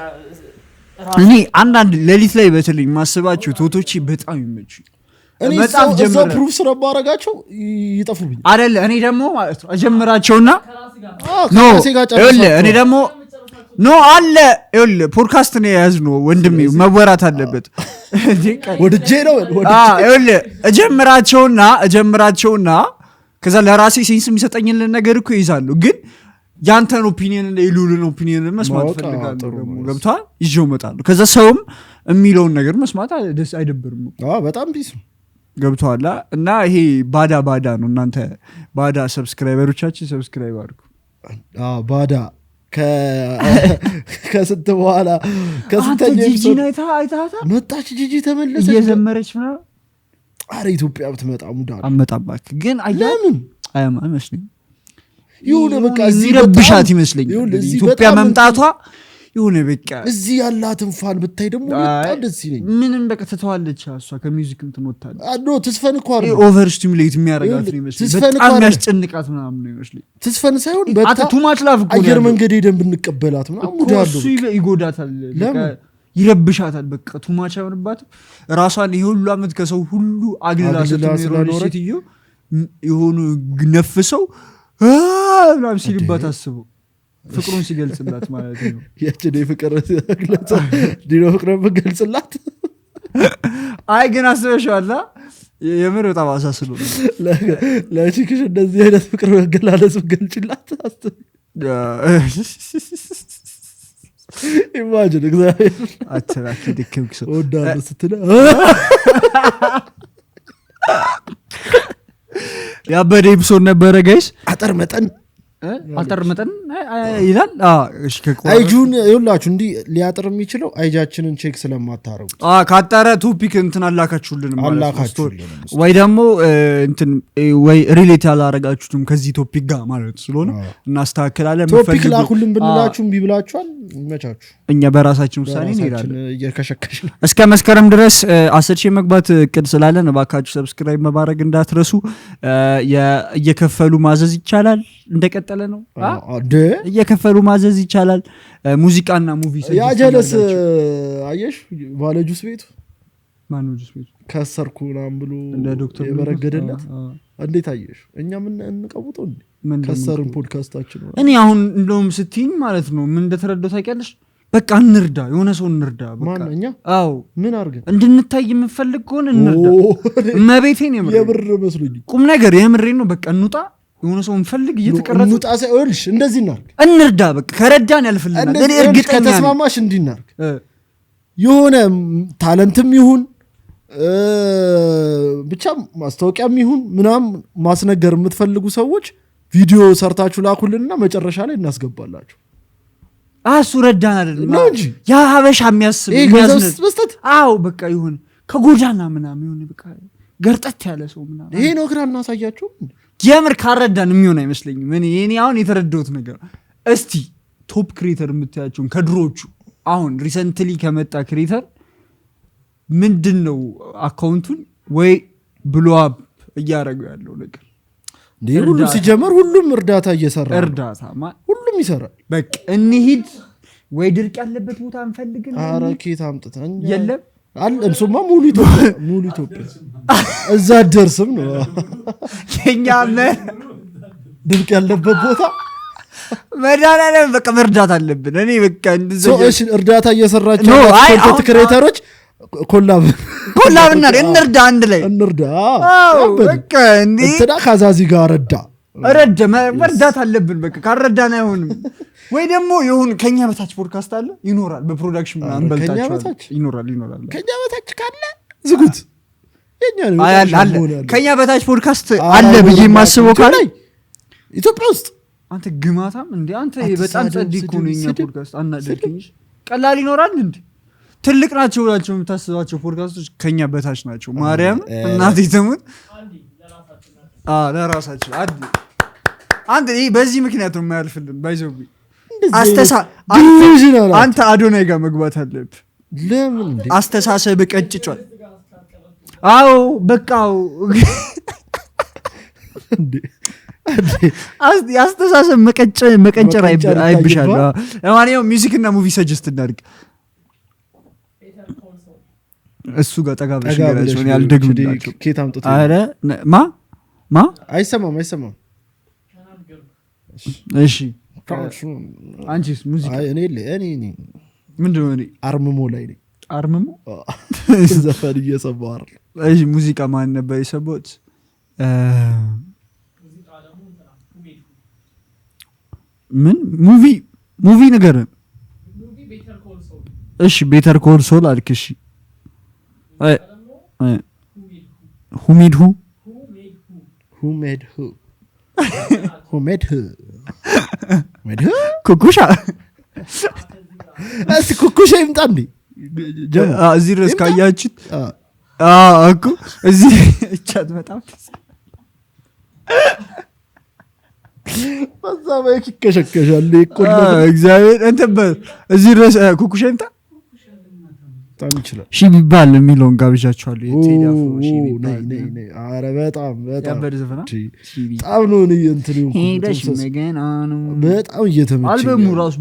እኔ አንዳንድ ሌሊት ላይ በተለይ ማስባቸው ቶቶች በጣም ይመቹ እኔ እዛ ፕሩፍ ስለማረጋቸው ይጠፉብኝ አይደለ እኔ ደግሞ ማለት ነው አጀምራቸውና እኔ ደግሞ ኖ አለ ይል ፖድካስት ነው ያዝነው ወንድሜ መወራት አለበት ወድጄ ነው ይል እጀምራቸውና ከዛ ለራሴ ሴንስ የሚሰጠኝን ነገር እኮ ይዛሉ ግን ያንተን ኦፒኒየን እና የሉልን ኦፒኒየን መስማት ፈልጋለሁ ደግሞ ገብቷል ይዤው እመጣለሁ ከዛ ሰውም የሚለውን ነገር መስማት ደስ አይደብርም በጣም ቢስ ገብቷላ እና ይሄ ባዳ ነው እናንተ ባዳ ሰብስክራይበሮቻችን ሰብስክራይብ አድርጉ ባዳ ከስንት በኋላ ከስንተኛ ኤፒሶድ መጣች ጂጂ ተመለሰች እየዘመረች ነው አረ ኢትዮጵያ ብትመጣ ሙዳ አመጣባክ ግን ለምን አይመስልኝ ይሁን በቃ እዚህ ረብሻት ይመስለኛል ኢትዮጵያ መምጣቷ ይሁን በቃ እዚህ ያላትን ፋን ብታይ ደግሞ በጣም ደስ ይለኝ ምንም በቃ ተተዋለች እሷ ከሚውዚክም ትሞታለች አዶ ተስፈን እኮ አይደል ኦቨር ስቲሙሌት የሚያረጋት ነው ይመስለኝ በጣም ያስጨንቃት ምናምን ነው ይመስለኝ ተስፈን ሳይሆን በጣም ቱ ማች ላቭ እኮ አየር መንገድ ሄደን ብንቀበላት ምናምን ሙዳሉ እሱ ይጎዳታል በቃ ይረብሻታል በቃ ቱ ማች አይሆንባት ራሷን ይሄ ሁሉ አመት ከሰው ሁሉ አግላ ስለኖረች የሆኑ ነፍሰው ምናምን ሲልባት አስበው ፍቅሩን ሲገልጽላት ማለት ነው ያቺ ፍቅር ሲገልጽ ዲኖ ፍቅርን በገልጽላት አይ ግን አስበሽዋላ የምር በጣም አሳስሎ ለቺክሽ እንደዚህ አይነት ፍቅር በገላለጽ ገልጽላት ኢማጂን እግዚአብሔር አትራኪ ደከምክ ሰው ወዳለ ስትለ ያበደ ኤፒሶድ ነበረ ጋይስ አጠር መጠን ይላል እሺ አይጁን ይውላችሁ እንዲ ሊያጥር የሚችለው አይጃችንን ቼክ ስለማታረጉት ካጣረ ቶፒክ እንትን አላካችሁልን ማለት ነው ወይ ደግሞ እንትን ወይ ሪሌት ያላረጋችሁትም ከዚህ ቶፒክ ጋር ማለት ስለሆነ እናስተካክላለን ቶፒክ ላኩልን ብንላችሁም ቢብላችኋል ይመቻችሁ እኛ በራሳችን ውሳኔ እንሄዳለን እየከሸከሽን እስከ መስከረም ድረስ 10,000 መግባት እቅድ ስላለን እባካችሁ ሰብስክራይብ ማድረግ እንዳትረሱ እየከፈሉ ማዘዝ ይቻላል እንደቀጠለ ነው እየከፈሉ ማዘዝ ይቻላል ሙዚቃና ሙቪ ያ ጀለስ አየሽ ባለ ጁስ ቤቱ ማን ጁስ ቤቱ ከሰርኩ ናም ብሎ እንደ ዶክተር የበረገደለት እንዴት አየሽ እኛ ምን እንቀውጠው እንዴ ከሰርም ፖድካስታችን ነው እኔ አሁን እንደውም ስትይኝ ማለት ነው ምን እንደተረዳው ታውቂያለሽ በቃ እንርዳ፣ የሆነ ሰው እንርዳ። በቃ ማን እኛ? አዎ ምን አድርገን እንድንታይ የምፈልግ ከሆነ እንርዳ። እመቤቴን የብር መስሎኝ ቁም ነገር የምሬን ነው። በቃ እንውጣ፣ የሆነ ሰው እንፈልግ፣ እየተቀረጸ እንውጣ ሳይሆንሽ እንደዚህ እናድርግ፣ እንርዳ። በቃ ከረዳን ያልፍልናል። እኔ እርግጠኛ ነኝ ከተስማማሽ እንዲህ እናድርግ። የሆነ ታለንትም ይሁን ብቻ ማስታወቂያም ይሁን ምናምን ማስነገር የምትፈልጉ ሰዎች ቪዲዮ ሰርታችሁ ላኩልንና መጨረሻ ላይ እናስገባላችሁ። እሱ ረዳን አይደለም ነው እንጂ ያ ሀበሻ የሚያስብ መስጠት። አዎ በቃ ይሁን ከጎዳና ምናምን ይሁን በቃ ገርጠት ያለ ሰው ምናምን ይሄ ነው ግራ እናሳያችሁ። የምር ካረዳን የሚሆን አይመስለኝም። እኔ አሁን የተረዳሁት ነገር እስቲ ቶፕ ክሬተር የምታያቸውን ከድሮቹ አሁን ሪሰንትሊ ከመጣ ክሬተር ምንድን ነው አካውንቱን ወይ ብሎ አፕ እያደረገው ያለው ነገር ሁሉ ሲጀመር ሁሉም እርዳታ እየሰራ እርዳታ ሁሉም ይሰራል። በቃ እንሂድ ወይ ድርቅ ያለበት ቦታ እንፈልግን። ኧረ ኬት አምጥተን የለም አለ እንሱማ ሙሉ ኢትዮጵያ እዛ ደርስም ነው የኛ ድርቅ ያለበት ቦታ መድኃኒዓለም በቃ መርዳት አለብን። እኔ በቃ እሺ እርዳታ እየሰራችሁ ኮንተንት ክሬተሮች ኮላብ እንርዳ፣ አንድ ላይ እንርዳ። በቃ እንትና ካዛዚ ጋር ረዳ መርዳት አለብን። በቃ ካልረዳን አይሆንም። ወይ ደግሞ የሆኑ ከኛ በታች ፖድካስት አለ ይኖራል፣ በፕሮዳክሽን አንበልጣቸዋል ይኖራል። ከኛ በታች ካለ ዝጉት። ከኛ በታች ፖድካስት አለ ብዬ የማስበው ካለ ኢትዮጵያ ውስጥ አንተ ግማታም እንዴ አንተ በጣም ጸድቅ እኮ ነው። የኛ ፖድካስት አናደርክኝ ቀላል ይኖራል እንዴ? ትልቅ ናቸው ብላችሁ የምታስባቸው ፖድካስቶች ከኛ በታች ናቸው። ማርያም እናቴ ትሙት ለራሳቸው አንተ በዚህ ምክንያት ነው የማያልፍልን። ባይዘው አንተ አዶናይ ጋር መግባት አለብህ። ለምን እንዴ? አስተሳሰብ ቀጭጯል። አዎ በቃው እንዴ አስተሳሰብ መቀንጨር አይብሻለሁ። ለማንኛውም ሚውዚክና ሙቪ ሰጀስት እናድርግ። እሱ ጋር ጠጋ ብለሽ ገራሽ ሆነ ያልደግምላችሁ ኬት አምጥቶ አረ ማ አይሰማም። እሺ አንቺስ ሙዚቃ? እኔ ምንድን ነው? እኔ አርምሞ ላይ ነኝ። አርምሞ ዘፈን እየሰማሁ አይደል? እሺ ሙዚቃ ማን ነበር የሰማሁት? ምን ሙቪ ነገር? እሺ ቤተር ኮል ሶል አልክ። እሺ who made who ኩኩሻ እስቲ ኩኩሻ ይምጣ እንዴ እዚህ ድረስ ካያችሁት እኮ እዚህ እቻት በጣም በዛ ባይክ ይከሸከሻል እኮ እግዚአብሔር እንትን እዚህ ድረስ ኩኩሻ ይምጣ በጣም ይችላል። ሺ ቢባል የሚለውን ጋብዣችኋለሁ። የቴዲያፎ ሺ ቢባል አረ በጣም ያበደ ዘፈና በጣም ነው እንትን ሄደሽ መገና ነው በጣም እየተመቸኝ አልበሙ ራሱ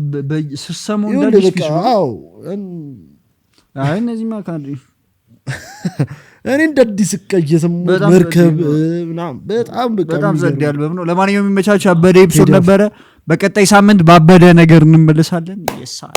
ስሰማው እንዳልሽ አዎ አይ እነዚህ ማካንዲ እኔ እንደዚህ ስቀየሰም መርከብ ምናምን በጣም ዘድ አልበም ነው። ለማንኛውም የሚመቻቸው አበደ ኤፒሶድ ነበረ። በቀጣይ ሳምንት ባበደ ነገር እንመለሳለን። ይሳል